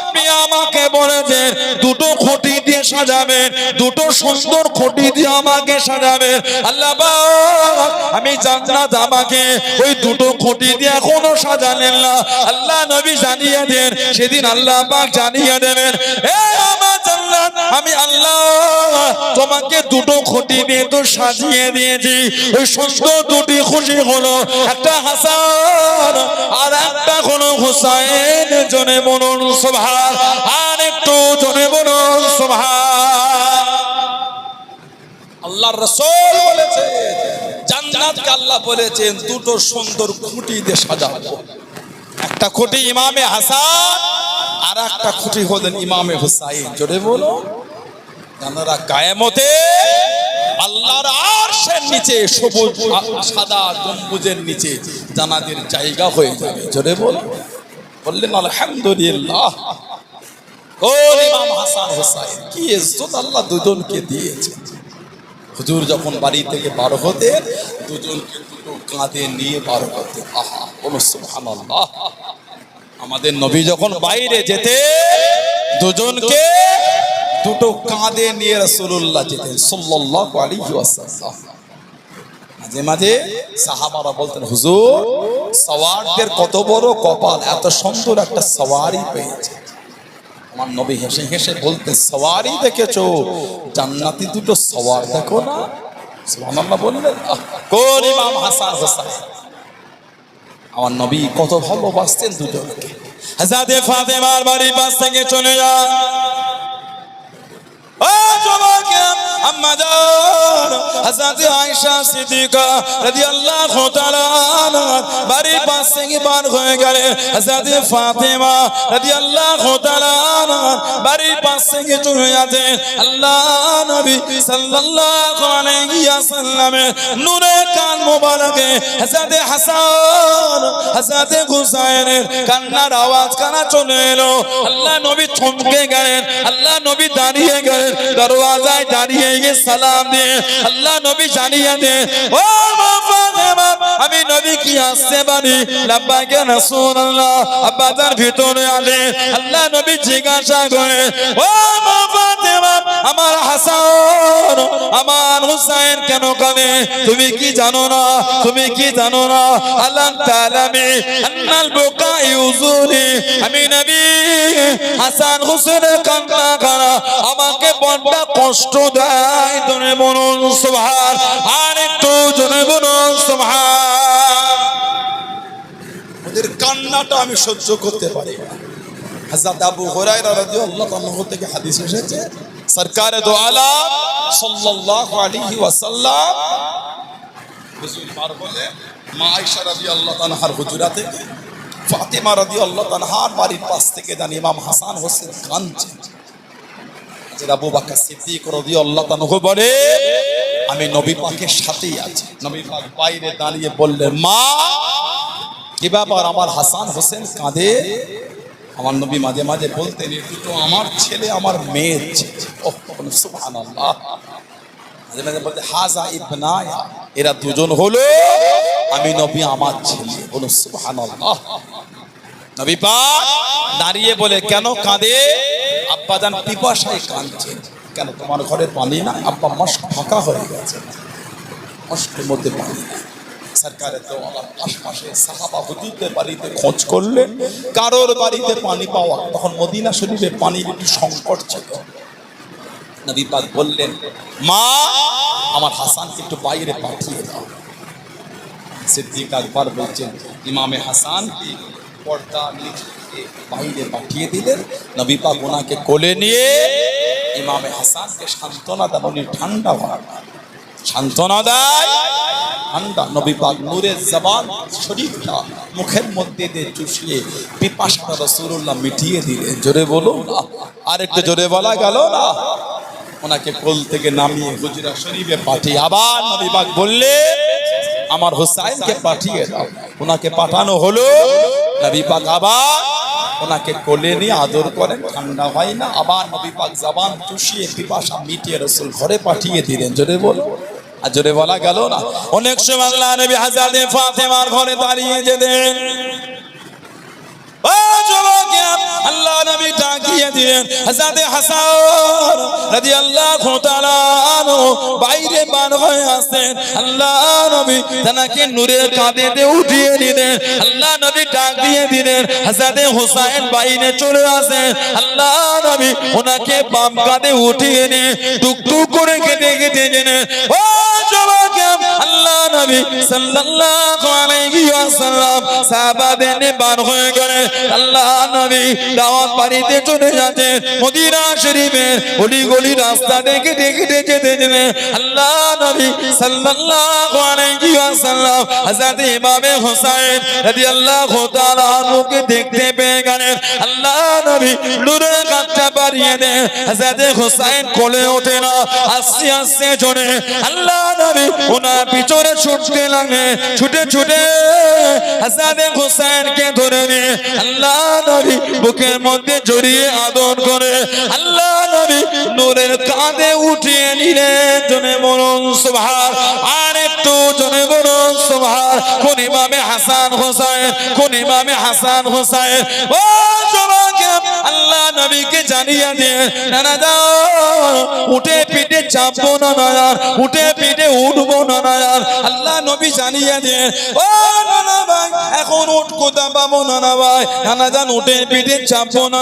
আপনি আমাকে বলেছেন দুটো খুঁটি দিয়ে সাজাবেন, দুটো সুন্দর খুঁটি দিয়ে আমাকে সাজাবেন। আল্লাহ পাক, আমি জান্নাত আমাকে ওই দুটো খুঁটি দিয়ে এখনো সাজালেন না। আল্লাহ নবী জানিয়ে দেন, সেদিন আল্লাহ পাক জানিয়ে দেবেন, হে আমার জান্নাত, আমি আল্লাহ তোমাকে দুটো খুঁটি দিয়ে তো সাজিয়ে দিয়েছি। ওই সুন্দর দুটি খুশি হলো, একটা হাসান আর একটা হলো হুসাইন। জনে বলুন সুবহান, আর একটু জনে বলুন সুবহান। আল্লাহর রাসূল বলেছে, জান্নাতকে আল্লাহ বলেছেন দুটো সুন্দর খুঁটি দিয়ে সাজাবো। একটা খুঁটি ইমামে হাসান, আর একটা খুঁটি হলেন ইমামে হুসাইন। জোরে বলো। জানারা কিয়ামতে আল্লাহর আরশের নিচে সবুজ সাদা গম্বুজের নিচে জান্নাতের জায়গা হয়ে যাবে। জোরে বল। বললেন আলহামদুলিল্লাহ। কোন ইমাম হাসান হুসাইন, কি ইজ্জত আল্লাহ দুজনকে দিয়েছে। হুজুর যখন বাড়ি থেকে বার হতেন, দুজনকে দুটো কাঁধে নিয়ে বার হতেন। আহা, বলো সুবহানাল্লাহ। আমাদের নবী যখন বাইরে যেতে, দুজনকে দুটো কাঁধে নিয়ে রাসূলুল্লাহ যেতেন সাল্লাল্লাহু আলাইহি ওয়াসাল্লাম। মাঝে মাঝে সাহাবারা বলতেন, হুজুর সওয়ারদের কত বড় কপাল, এত সুন্দর একটা সওয়ারি পেয়েছে। আমার নবী হেসে হেসে বলতেন, সওয়ারি দেখেছো? জান্নাতি দুটো সওয়ার দেখো না। সুবহানাল্লাহ বললেন। কোন ইমাম হাসান হুসাইন, আমার নবী কত ভালোবাসতেন দুজনকে। হযরতে ফাতেমার বাড়ির পাশ থেকে চলে যান। ও যুবকেরা, আম্মা জান হযরতে আয়েশা সিদ্দিকা রাদিয়াল্লাহু তাআলা আনহা বাড়ির পাশ থেকে বার হয়ে গেলেন। হযরতে ফাতেমা রাদিয়াল্লাহু তাআলা আনহা বাড়ির পাশ থেকে চলে যাচ্ছেন। আল্লাহ নবী সাল্লাল্লাহু আলাইহি ওয়াসাল্লামের নূরে কান মোবারকে হযরতে হাসান হযরতে হুসাইনের কান্নার আওয়াজ কানা চলে এলো। আল্লাহ নবী থমকে গেলেন। আল্লাহ নবী দাঁড়িয়ে গেলেন, দরওয়াজায় দাঁড়িয়ে গিয়ে সালাম দিয়ে আল্লাহ নবী জানিয়ে দেন, ও মা ফাতেমা, আমি নবী কি আসতে পারি? লাব্বাইক ইয়া রাসূলুল্লাহ। আব্বাজান ভিতরে আসেন। আল্লাহ নবী জিজ্ঞাসা করে, ও মা ফাতেমা, আমার হাসান আমার হুসাইন কেন কাঁদে? তুমি কি জানো না? তুমি কি জানো না? আল্লাহ তাআলামি আন্নাল বুকা ইউজুনি, আমি নবী হাসান হুসাইনের কান্না করা আমাকে বড় কষ্ট দেয়। জোরে বলুন সুবহান, আর একটু জোরে বলুন সুবহান। ওদের কান্নাটা আমি সহ্য করতে পারি না। হযরত আবু হুরায়রা রাদিয়াল্লাহু আনহু থেকে হাদিস এসেছে, সরকারে দো আলাম সাল্লাল্লাহু আলাইহি ওয়াসাল্লাম হুজুর পার হলে মা আয়েশা রাদিয়াল্লাহু আনহার হুজরা থেকে ফাতেমা রাদিয়াল্লাহু আনহার বাড়ির পাশ থেকে জানি ইমাম হাসান হোসেন কাঁদছেন। আবু বকর সিদ্দিক রাদিয়াল্লাহু তাআলা বলে আমি নবী পাকের সাথেই আছি। নবী পাক বাইরে দাঁড়িয়ে বললেন, মা কি ব্যাপার, আমার হাসান হোসেন কাঁদে? আমার নবী মাঝে মাঝে বলতেন, একটু তো আমার ছেলে আমার মেয়ের ছেলে। সুবহানাল্লাহ। মাঝে মাঝে বলতে হাজা ইবনায়া, এরা দুজন হলো আমি নবী আমার ছেলে। বলুন সুবহানাল্লাহ। নবী পাক দাঁড়িয়ে বলে, কেন কাঁদে? আব্বাজান পিপাসায় কাঁদছে। কেন, তোমার ঘরে পানি না? আব্বা মস্ক ফাঁকা হয়ে গেছে, মস্কের মধ্যে পানি না। সরকারে তো আশপাশে সাহাবা হুজুরদের বাড়িতে খোঁজ করলেন, কারোর বাড়িতে পানি পাওয়া, তখন মদিনা শরীফে পানির একটু সংকট ছিল। নবী পাক বললেন, মা আমার হাসানকে একটু বাইরে পাঠিয়ে দাও। সিদ্দিক আকবর বলছেন, ইমামে হাসান কি পর্দা নিচে বাইরে পাঠিয়ে দিলেন। নবী পাক ওনাকে কোলে নিয়ে ইমামে হাসানকে সান্ত্বনা দেন। উনি ঠান্ডা হন, সান্ত্বনা দেয় ঠান্ডা। নবী পাক নূরের জবান শরীফটা মুখের মধ্যে দিয়ে চুষিয়ে পিপাসা রাসূলুল্লাহ মিটিয়ে দিলেন। জোরে বলুন না, আর একটু জোরে বলা গেল না। ওনাকে কোল থেকে নামিয়ে হুজরা শরীফে পাঠিয়ে আবার নবী পাক বললেন, আমার হোসাইনকে পাঠিয়ে দাও। ওনাকে পাঠানো হলো। নবী পাক আবার ওনাকে কোলে নিয়ে আদর করেন, ঠান্ডা হয় না। আবার নবী পাক জবান চুষিয়ে পিপাসা মিটিয়ে রাসূল ঘরে পাঠিয়ে দিলেন। জোরে বল, আর জোরে বলা গেল না। অনেক সময় আল্লাহ নবী হযরত ফাতেমার ঘরে দাঁড়িয়ে যেতেন। আল্লাহ নবী ডাকিয়ে দিলেন, হযরত হাসান রাদিয়াল্লাহু তাআলা বাইরে বার হয়ে আসেন। আল্লাহ নবী তাকে নূরের কাঁধে উঠিয়ে দিলেন। আল্লাহ নবী ডাক দিয়ে দিলেন, হযরত হুসাইন বাইরে চলে আসেন। আল্লাহ নবী ওনাকে বাম কাঁধে উঠিয়ে নিয়ে টুকটুক করে কেটে কেটে দিলেন। ও যুবক, আল্লাহ নবী সাল্লাল্লাহু আলাইহি ওয়াসাল্লাম সাহাবাদের নিয়ে বার হয়ে গেলেন। আল্লাহ নবী দাওয়াত বাড়িতে চলে যাচ্ছেন। মদিনা শরীফের অলি গলি রাস্তা দেখে দেখে দেখে দেখে আল্লাহ নবী সাল্লাল্লাহু আলাইহি ওয়াসাল্লাম হযরত ইমামে হুসাইন রাদিয়াল্লাহু তাআলা আনহুকে দেখতে পেয়ে গেলেন। আল্লাহ নবী নূরের কাঁধটা বাড়িয়ে দেন। হযরত হুসাইন কোলে ওঠে না, আস্তে আস্তে চলে। আল্লাহ নবী ওনার পিছনে ছুটতে লাগলেন। ছুটে ছুটে হযরত হুসাইনকে ধরে নিয়ে আল্লাহ নবী বুকের মধ্যে জড়িয়ে আদর করে আল্লাহ নবী নূরের কাঁধে উঠিয়ে নিলেন। জনে বলুন সুবহান, আর একটু জনে বলুন সুবহান। কোন ইমামে হাসান হোসাইন, কোন ইমামে হাসান হোসাইন। ও যুবক, আল্লাহ নবীকে জানিয়ে দিয়ে নানা দাও উঠে পিঠে চাপবো না না, উঠে পিঠে উঠবো না না। আল্লাহ নবী জানিয়ে দিয়ে, ও নানা ভাই এখন উঠ কোথা পাবো না ভাই, নানা জান উঠে পিঠে চাপবো না।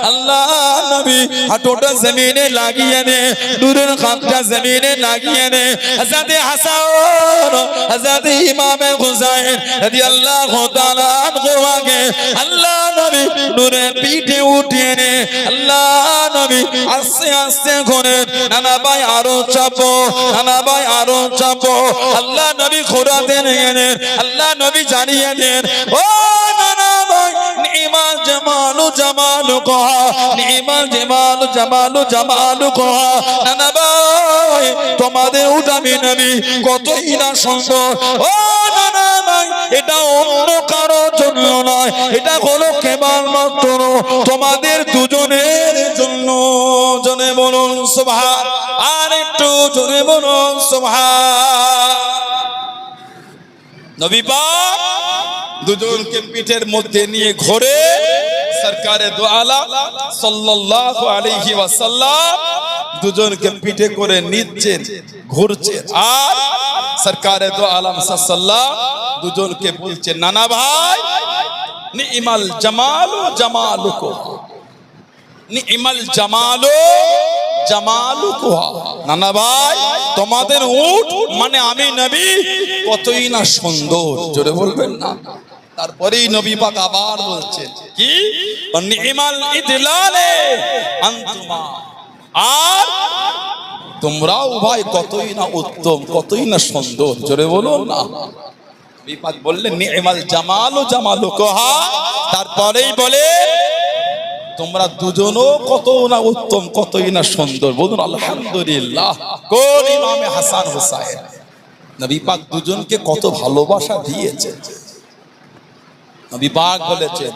আল্লাহ নবী হাঁটুটা জমিনে লাগিয়ে নে, নূরের কাঁধটা জমিনে লাগিয়ে নে। হযরত হাসান হযরত ইমামে হুসাইন রাদিয়াল্লাহু তাআলা আনহুকে আল্লাহ নবী নূরের পিঠে উঠিয়ে নে। আল্লাহ নবী আস্তে আস্তে ঘুরে নানা ভাই আরো চাপো, নানা ভাই আরো চাপো। আল্লাহ নবী ঘোরাতে গেলেন। আল্লাহ নবী জানিয়ে দেন, ও নানা ভাই নিমাল জামালু জামালু কহা, নিমাল জামালু জামালু জামালু কহা। নানা ভাই তোমাদের উঠামি নবী কতই না সুন্দর। ও নানা ভাই এটা অন্য কারো জন্য নয়, এটা হলো কেবলমাত্র তোমাদের দুজনের জন্য। জনে বলুন সুবহান, আর একটু জনে বলুন সুবহান। নবী পাক দুজনকে পিঠের মধ্যে নিয়ে ঘোরে সরকারে দো আলম সাল্লাল্লাহু আলাইহি ওয়াসাল্লাম দুজনকে পিঠে করে নিচ্ছেন, ঘুরছেন। আর সরকারে দো আলম সাল্লাল্লাহু দুজনকে বলছেন, নানা ভাই নিমাল জামালু জামালুকু, নিমাল জামালু জামালুকু। নানা ভাই তোমাদের উট মানে আমি নবী কতই না সুন্দর। জোরে বলবেন না। তারপরেই নবী পাক আবার বলছেন কি, নিমাল ইদলালে আনতুমা, আর তোমরাও ভাই কতই না উত্তম, কতই না সুন্দর। জোরে বলুন না। নবী পাক বললেন নিমাল জামালু জামালুকু। তারপরেই বলে তোমরা দুজনও কত না উত্তম, কতই না সুন্দর। বলুন আলহামদুলিল্লাহ। কোন ইমামে হাসান হুসাইন, নবী পাক দুজনকে কত ভালোবাসা দিয়েছেন। নবী পাক বলেছেন,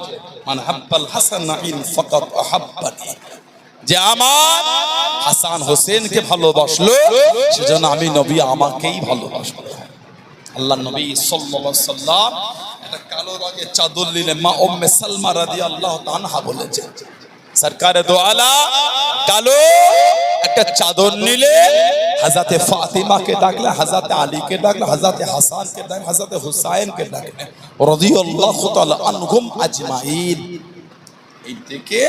মান হাব্বাল হাসানাইন ফাকাত আহাব্বানি, যে আমার হাসান হোসেনকে ভালোবাসলো সেজন্য আমি নবী আমাকেই ভালোবাসবো। আল্লাহ নবী সাল্লাল্লাহু আলাইহি সাল্লাম একটা কালো রঙের চাদর নিলেন। মা উম্মে সালমা রাদিয়াল্লাহু তাআলা বলেছেন, সরকারে দো আলা কালো একটা চাদর নিলেন, হযরতে ফাতিমাকে ডাকলেন, হযরতে আলীকে ডাকলেন, হযরতে হাসানকে ডাকলেন, হযরতে হুসাইনকে ডাকলেন রাদিয়াল্লাহু তাআলা আনহুম আজমাইন। এই থেকে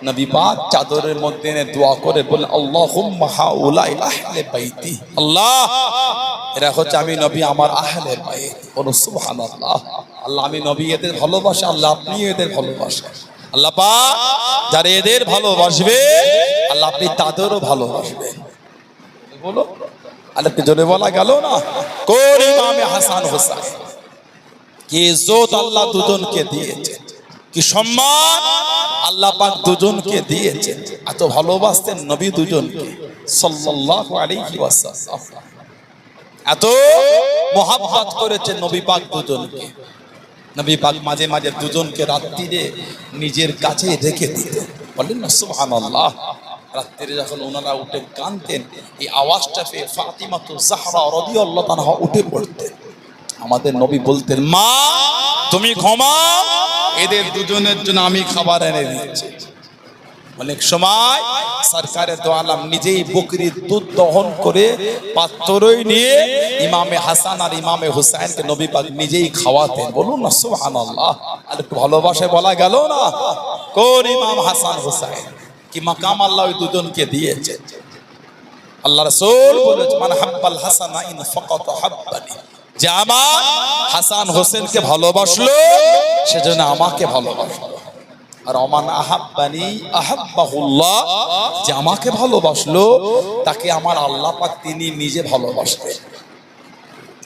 নবী পাক চাদরের মধ্যে দোয়া করে বলেন, আল্লাহুম্মা হাউলাই আহলে বাইতি, আল্লাহ এরা হচ্ছে আমি নবী আমার আহলে বাইত। বলুন সুবহানাল্লাহ। আল্লাহ আমি নবী এদের ভালোবাসা, আল্লাহ আপনি এদের ভালোবাসেন। আল্লাহ পাক যারা এদের ভালোবাসবে আল্লাহ আপনি তাদেরও ভালোবাসবেন। বলো আল্লাহকে জোরে বলা গেল না। কোন ইমামে হাসান হোসেন, কি ইজ্জত আল্লাহ দুজনকে দিয়েছেন, কি সম্মান আল্লাহ পাক দুজনকে দিয়েছেন। এত ভালোবাসতেন নবী দুজনকে সাল্লাল্লাহু আলাইহি ওয়াসাল্লাম, এত মোহাব্বত করেছেন নবী পাক দুজনকে। নবী পাক মাঝে মাঝে দুজনকে রাত্রিরে নিজের কাছে রেখে দিতেন। বলেন না সুবহানাল্লাহ। রাত্রিরে যখন ওনারা উঠে কাঁদতেন, এই আওয়াজটা পেয়ে ফাতিমা জাহরা রাদিয়াল্লাহু তাআলা উঠে পড়তেন। আমাদের নবী বলতেন, মা তুমি ঘুমাও, এদের দুজনের জন্য আমি খাবার এনে দিচ্ছি। অনেক সময় সরকারে দো আলম নিজেই বকরির দুধ দহন করে পাত্রই নিয়ে ইমামে হাসান আর ইমামে হুসাইনকে নবী পাক নিজেই খাওয়াতেন। বলুন না সুবহানাল্লাহ। আর একটু ভালোবাসে বলা গেল না। কোন ইমাম হাসান হুসাইন, কি মাকাম আল্লাহ ওই দুজনকে দিয়েছে। আল্লাহ রাসূল বলেছেন, মান হাব্বাল হাসানাইন ফাকাত হাব্বানি, যে আমার হাসান হোসেনকে ভালোবাসলো সেজন্য আমাকে ভালোবাসলো। আর ওমান আহাব্বানি আহাব্বাহুল্লাহ, যে আমাকে ভালোবাসলো তাকে আমার আল্লাহ পাক তিনি নিজে ভালোবাসবেন।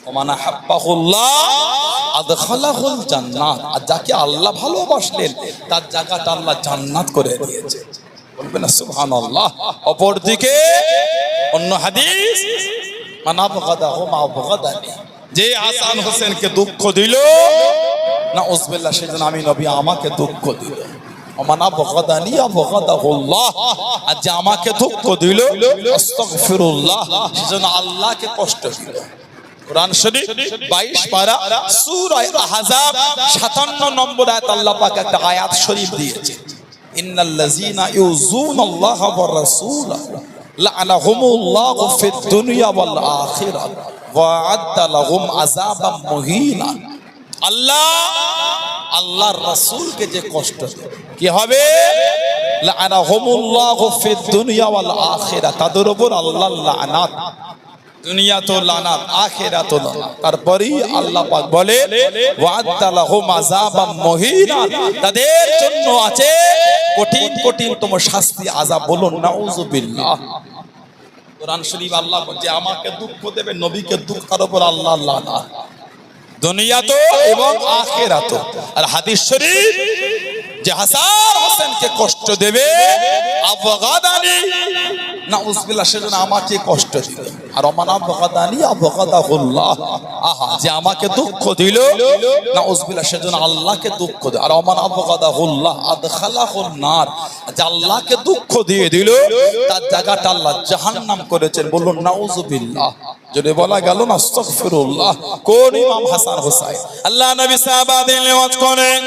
ওমান আহাব্বাহুল্লাহ আদখালাহুল জান্নাত, আর যাকে আল্লাহ ভালোবাসলেন তার জায়গাটা আল্লাহ জান্নাত করে দিয়েছে। বলবেন না সুবহানাল্লাহ। অপরদিকে অন্য হাদিস, মান আবগাদাহু মা আবগাদানি, যে হাসান হোসেনকে দুঃখ দিল না উজবিল্লাহ সেজন্য আমি নবী আমাকে দুঃখ দিল। ওমান আবগাদানি আবগাদাহুল্লাহ, আর যে আমাকে দুঃখ দিল আস্তাগফিরুল্লাহ সেজন্য আল্লাহকে কষ্ট দিল। কোরআন শরীফ 22 পারা সূরা আহজাব 57 নম্বর আয়াত আল্লাহ পাক একটা আয়াত শরীফ দিয়েছে, ইন্নাল্লাযীনা ইউযুনাল্লাহা ওয়ার রাসূলা লা'নাহুমুল্লাহু ফিদ দুনিয়া ওয়াল আখিরাহ ওয়া আ'আদ্দা লাহুম আযাবাম মুহিনা। আল্লাহ আল্লাহর রাসূলকে যে কষ্ট দেবে কি হবে, লা'নাহুমুল্লাহু ফিদ দুনিয়া ওয়াল আখিরাহ, তাদের উপর আল্লাহর লানাত, দুনিয়া তো লানাত আখিরাত তো লানাত। তারপরেই আল্লাহ পাক বলে ওয়া আ'আদ্দা লাহুম আযাবাম মুহিনা, তাদের জন্য আছে কঠিন কঠিনতম শাস্তি, আযাব। বলুন নাউযুবিল্লাহ। কোরআন শরীফ আল্লাহ বলছে আমাকে দুঃখ দেবে, নবীকে দুঃখ, তার উপর আল্লাহ লানাত দুনিয়াতে এবং আখিরাতে। আর হাদিস শরীফ, যে হাসান হোসেনকে কষ্ট দেবে আবগাদানি নাউযুবিল্লাহ সেজন্য আমাকে কষ্ট দিল। আর ওমান আবগাদানি আবগাদাহুল্লাহ, আহা যে আমাকে দুঃখ দিল নাউযুবিল্লাহ সেজন্য আল্লাহকে দুঃখ দিল। আর ওমান আবগাদাহুল্লাহ আদখালাহুন নার, যে আল্লাহকে দুঃখ দিয়ে দিল তার জায়গাটা আল্লাহ জাহান্নাম করেছেন। বলুন নাউযুবিল্লাহ। যদি বলা গেল না আস্তাগফিরুল্লাহ। কোন ইমাম হাসান হোসেন, আল্লাহ নবী সাহাবাদের নেওয়াজ করেন।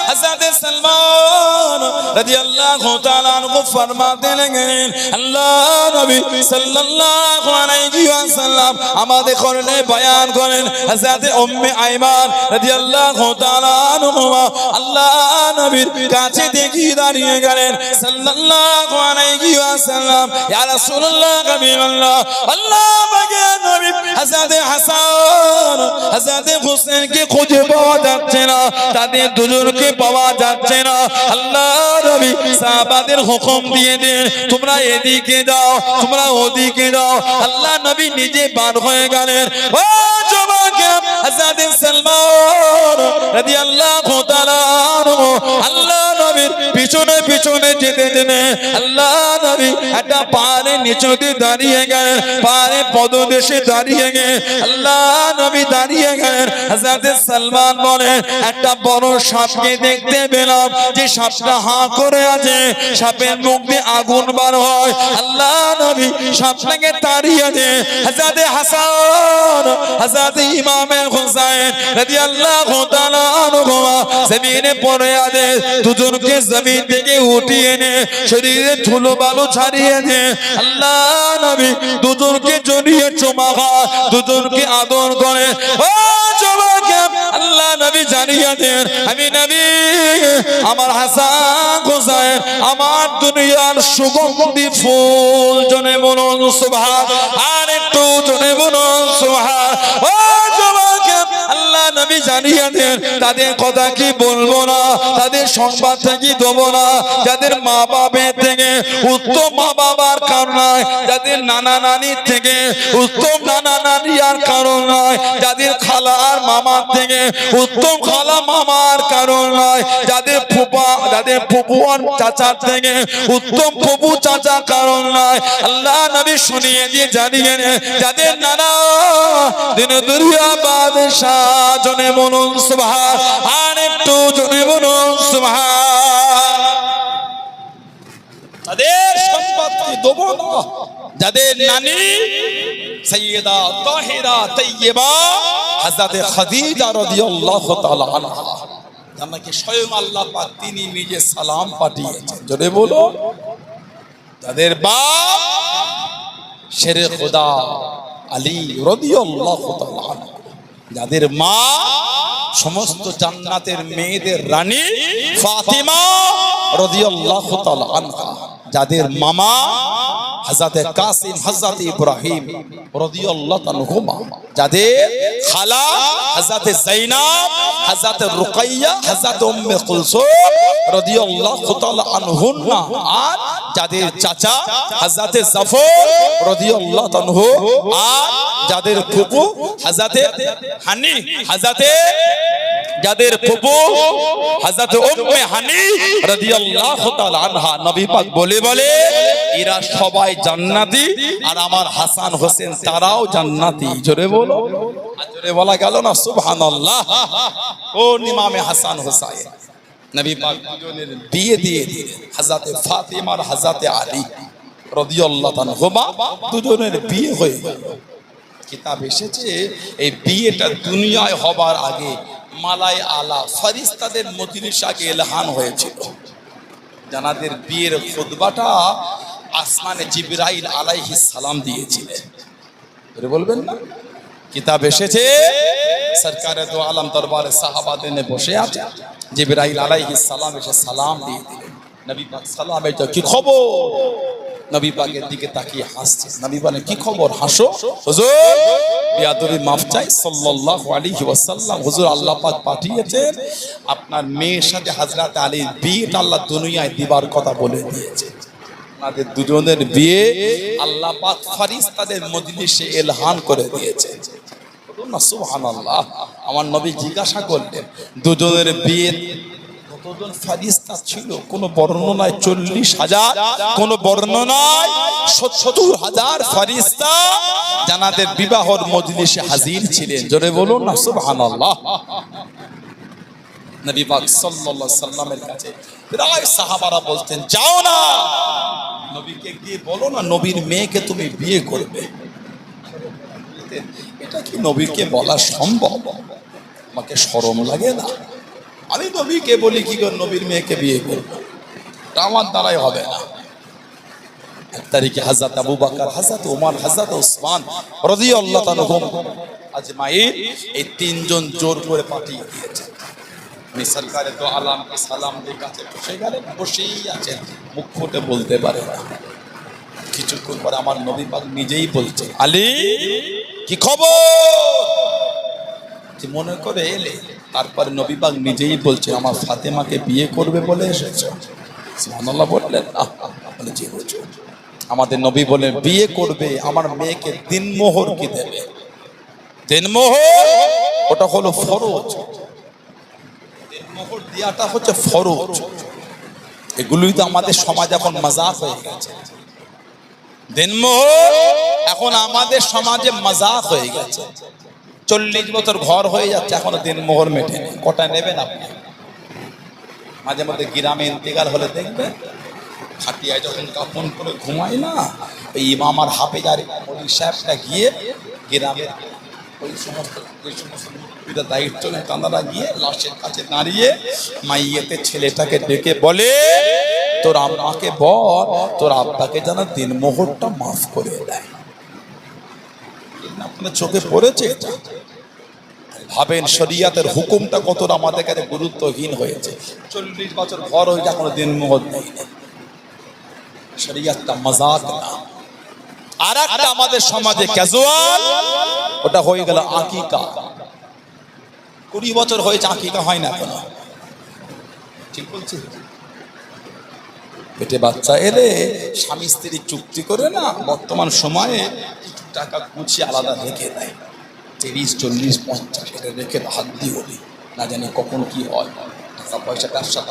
हज़रत सलमान रज़ियल्लाहु ताला अन्हु फरमाते लगेन, अल्लाह नबी सल्लल्लाहु अलैहि वसल्लम আমাদের করলে বয়ান করেন, হযরত উম্মে আইমান রাদিয়াল্লাহু তাআলা আনহা আল্লাহ নবীর কাছে দেখি দাঁড়িয়ে গেলেন সাল্লাল্লাহু আলাইহি ওয়াসাল্লাম, ইয়া রাসূলুল্লাহ হাবিবাল্লাহ, আল্লাহ পাকের নবী হযরত হাসান হযরত হোসেনকে খুঁজে পাওয়া যাচ্ছে না, তাদের দুজনকে পাওয়া যাচ্ছে না। আল্লাহ নবী সাহাবাদের হুকুম দিয়ে দেন, তোমরা এদিকে যাও, তোমরা ওদিকে যাও। আল্লাহ নবী নিজে বার হয়ে গেলেন। ও যুবক হযরত সালমান রাদিয়াল্লাহু তাআলা আনহু আল্লাহ নবীর পিছনে পিছনে যেতে যেতে আল্লাহ নবী একটা পাহাড়ের নিচে দাঁড়িয়ে গেলেন, পাহাড়ের পদদেশে দাঁড়িয়ে গিয়ে আল্লাহ নবী দাঁড়িয়ে গেলেন। হযরত সালমান বলেন একটা বড় সাপকে দেখতে পেলাম, যে সাপটা হাঁ করে আছে, সাপের মুখ দিয়ে আগুন বার হয়। আল্লাহ নবী সাপটাকে তাড়িয়ে দেন। হযরত হাসান হযরত ইমামে হুসাইন রাদিয়াল্লাহু তাআলা আনহুমা জমিনে পড়ে আছে, দুজনকে জমিন থেকে উঠিয়ে এনে শরীরে ধুলো বালু ছাড়িয়ে দে। আল্লাহ নবী দুজনকে জড়িয়ে চুমা খায়, দুজনকে আদর করে। ও যুবক, আল্লাহ নবী জানিয়ে দেন আমি নবী, আমার হাসান হুসাইন আমার দুনিয়ার সুগন্ধি ফুল। জনে বলুন সুবহান, আর একটু জনে বলুন সুবহান। ও যুবক, আল্লাহ নবী জানিয়ে দেন তাদের কথা কি বলবো না, তাদের সংবাদ কি দেবো না, যাদের মা বাবার থেকে উত্তম মা বাবার কারণ নয়, যাদের নানা নানির থেকে উত্তম নানা নানি আর কারণ নয়, যাদের খালা আর মামার থেকে উত্তম খালা মামার কারণ নয়, যাদের ফুপা যাদের ফুপু আর চাচার থেকে উত্তম ফুপু চাচা কারণ নয়। আল্লাহ নবী শুনিয়ে দিয়ে জানিয়ে যাদের নানা দিন দুনিয়া বাদশাহ। জনে বলুন সুবহান, আর একটু জনে বলুন সুবহান। তাদের সংবাদ কি দেব না, যাদের নানি সাইয়্যিদা তাহিরা তাইয়্যিবা হযরত খাদিজা রাদিয়াল্লাহু তাআলা আনহা, যাকে স্বয়ং আল্লাহ পাক তিনি নিজে সালাম পাঠিয়েছেন। জোরে বলো। তাদের বাপ শেরে খোদা আলী রাদিয়াল্লাহু তাআলা আনহু, যাদের মা সমস্ত জান্নাতের মেয়েদের রানী ফাতিমা রাদিয়াল্লাহু তাআলা আনহা, যাদের মামা হযরত কাসিম হযরত ইব্রাহিম রাদিয়াল্লাহু আনহুমা, যাদের খালা হযরত যায়নাব হযরত রুকাইয়া হযরত উম্মে কুলসুম রাদিয়াল্লাহু তাআলা আনহুন্না, আর যাদের চাচা হযরত জাফর রাদিয়াল্লাহু আনহু, আর যাদের ফুফু হযরত হানি যাদের ফুফু হযরত উম্মে হানি রাদিয়াল্লাহু তাআলা আনহা। নবী পাক বলে এরা সবাই জান্নাতি, আর আমার হাসান হোসেন তারাও জান্নাতি। জোরে বলো। জোরে বলা গেল না সুবহানাল্লাহ। কোন ইমামে হাসান হোসেন নবী পাক দুজনের বিয়ে দিয়ে দিলেন, হযরত ফাতিমা আর হযরত আলী রাদিয়াল্লাহু আনহুমা, দুজনের বিয়ে হয়ে গেল। কিতাব এসেছে এই বিয়েটা দুনিয়ায় হবার আগে মালাই আলা ফেরেশতাদের মজলিস আগে এলান হয়েছিল। জানাদের বিয়ের খুতবাটা আসমানে জিবরাইল আলাইহিস সালাম দিয়েছিলেন। বলবেন না? কিতাব এসেছে সরকারে দো আলম দরবারে সাহাবাদের নিয়ে বসে আছে, জিবরাইল আলাইহিস সালাম এসে সালাম দিয়ে দিলেন। নবী পাক সালামে তো কি খবর, নবী পাকের দিকে তাকিয়ে হাসছে। নবী বলেন কি খবর, হাসো। হুজুর বিয়াদবি মাফ চাই সাল্লাল্লাহু আলাইহি ওয়াসাল্লাম, হুজুর আল্লাহ পাক পাঠিয়েছেন আপনার মেয়ের সাথে হযরত আলীর বিয়েটা আল্লাহ দুনিয়ায় দিবার কথা বলে দিয়েছে। আপনাদের দুজনের বিয়ে আল্লাহ পাক ফেরেশতাদের মজলিসে এলহান করে দিয়েছে। বলুন না সুবহানাল্লাহ। আমার নবী জিজ্ঞাসা করলেন দুজনের বিয়ে কতজন ফেরেশতা ছিল? কোন বর্ণনায় 40,000, কোন বর্ণনায় 70,000 ফেরেশতা জানাদের বিবাহর মজলিসে হাজির ছিলেন। জোরে বলুন না সুবহানাল্লাহ। নবী পাক সাল্লাল্লাহু আলাইহি সাল্লামের কাছে প্রায় সাহাবারা বলতেন যাও না, নবীকে গিয়ে বলো না নবীর মেয়েকে তুমি বিয়ে করবে। এটা কি নবীকে বলা সম্ভব? আমাকে শরম লাগে না? আমি নবীকে বলি কি করে নবীর মেয়েকে বিয়ে করবো? এটা আমার দ্বারাই হবে না। এক তারিখে হযরত আবু বকর, হযরত ওমর, হযরত ওসমান রাদিয়াল্লাহু আনহুম আজমাইন এই তিনজন জোর করে পাঠিয়ে দিয়েছেন। উনি সরকারে দো আলমকে সালাম দিয়ে কাছে বসে গেলেন, বসেই আছেন, মুখ ফুটে বলতে পারে না। কিছুক্ষণ পরে আমার নবী পাক নিজেই বলছেন আলী কি খবর, মনে করে এলে। তারপরে নবী পাক নিজেই বলছে আমার ফাতেমাকে বিয়ে করবে বলে এসেছো? সুবহানাল্লাহ বললেন। বলে জি হুজুর। আমাদের নবী বলেন বিয়ে করবে, আমার মেয়েকে দিনমোহর কি দেবে? দেনমোহর ওটা হলো ফরজ, দেনমোহর দেওয়াটা হচ্ছে ফরজ। এগুলোই তো আমাদের সমাজ এখন মাজাক হয়ে গেছে। দেনমোহর এখন আমাদের সমাজে মাজাক হয়ে গেছে। 40 বছর ঘর হয়ে যাচ্ছে এখনো দেনমোহর মেটেনি। কটা নেবেন আপনি? মাঝে মধ্যে গ্রামে ইন্তেকাল হলে দেখবেন খাটিয়ায় যখন কাপন করে ঘুমায় না, ওই ইমাম আর হাফেজার মৌলভী সাহেবটা গিয়ে গ্রামের ওই সমস্ত যে সমস্ত মুক্তিরা দায়িত্ব নেয় তাঁরা গিয়ে লাশের কাছে দাঁড়িয়ে মাইয়েতে ছেলেটাকে ডেকে বলে, তোর আম্মাকে বল তোর আব্বাকে যেন দিনমোহরটা মাফ করে দেয়। আপনার চোখে পড়েছে এটা? ভাবেন শরিয়াতের হুকুমটা কতটা আমাদের কাছে গুরুত্বহীন হয়েছে। 40 বছর ঘর হয়ে এখনো দিনমোহর নেই। শরিয়াতটা মাজাক না। আর একটা আমাদের সমাজে ক্যাজুয়াল, ওটা হয়ে গেল আকিকা। 20 বছর হয়েছে আকিকা হয় না কেন? ঠিক বলছি? পেটে বাচ্চা এলে স্বামী স্ত্রী চুক্তি করে না, বর্তমান সময়ে কিছু টাকা গুছিয়ে আলাদা রেখে দেয়, 30, 40, 50 এটা রেখে হাত দিয়ে বলি না জানি কখন কি হয়। টাকা পয়সা ব্যবসা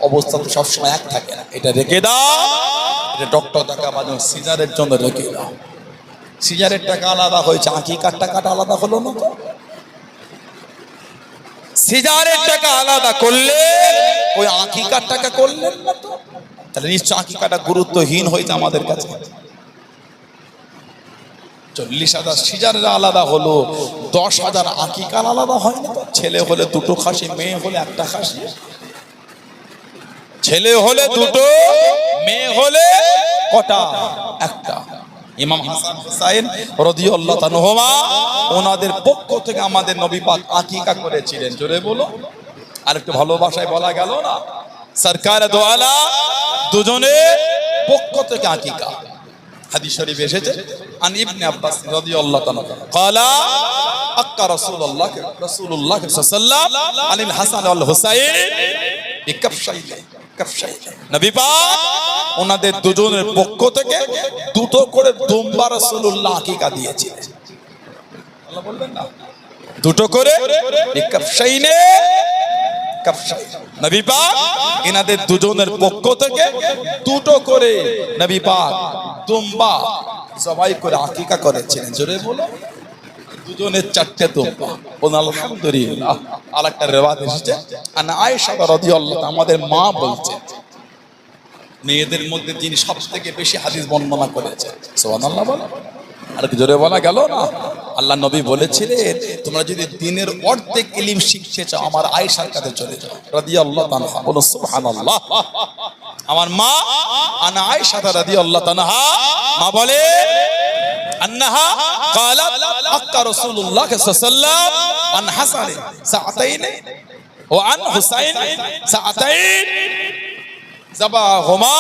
অবস্থা তো সবসময় এক থাকে না, এটা রেখে দাও। এটা ডক্টর টাকা বাজে সিজারের জন্য রেখে দাও। সিজারের টাকা আলাদা হয়েছে, আকিকার টাকাটা আলাদা হলো না তো? সিজারের টাকা আলাদা করলে ওই আকিকার টাকা করলেন না তো? তাহলে নিশ্চয় আকিকাটা গুরুত্বহীন হয়েছে আমাদের কাছে। 40,000 সিজারের আলাদা হলো, 10,000 আকিকার আলাদা হয় না? ছেলে হলে 2টো খাসি, মেয়ে হলে 1টা খাসি। ছেলে হলে 2টো, মেয়ে হলে কটা? 1টা। ইমাম হাসান হুসাইন রাদিয়াল্লাহু তাআলা ওনাদের পক্ষ থেকে আমাদের নবী পাক আকিকা করেছিলেন। জোরে বলো। আর একটু ভালোবাসায় বলা গেল না, সরকার দো আলা দুজনের পক্ষ থেকে আকিকা। হাদিস শরীফ এসেছে আন ইবনে আব্বাস রাদিয়াল্লাহু তাআলা ক্বালা আক্কা রাসূলুল্লাহ সাল্লাল্লাহু আলাইহি ওয়াসাল্লাম আনিল হাসান ওয়াল হুসাইন বিকাফশাইলে। নবী পাক ওনাদের দুজনের পক্ষ থেকে 2টো করে দুম্বা রাসূলুল্লাহ আকিকা দিয়েছিলেন। আল্লাহ বলবেন না 2টো করে বিকাফশাইনে। নবী পাক এনাদের দুজনের পক্ষ থেকে 2টো করে নবী পাক দুম্বা জবাই করে আকিকা করেছিলেন। জোরে বলো। দুজনের 4টে দুম্বা। আলহামদুলিল্লাহ। আরেকটা রিওয়ায়াত এসেছে আন আয়েশা রাদিয়াল্লাহু তাআলা, আমাদের মা বলছে মেয়েদের মধ্যে যিনি সবথেকে বেশি হাদিস বর্ণনা করেছেন। সুবহানাল্লাহ বলো। আর কি জোরে বলা গেল না? আল্লাহ নবী বলেছিলেন তোমরা যদি দ্বীনের অর্ধেক ইলম শিখতে চাও আমার আয়েশার কাছে চলে যাও রাদিয়াল্লাহু তাআলা। বলো সুবহানাল্লাহ। আমার মা আনা আয়েশা রাদিয়াল্লাহু তাআলা মা বলে আন্নাহা ক্বালাত আক্কা রাসূলুল্লাহ সাল্লাল্লাহু আলাইহি ওয়াসাল্লাম আন হাসান সাআতাইন ওয়া আন হুসাইন সাআতাইন যাবাহুমা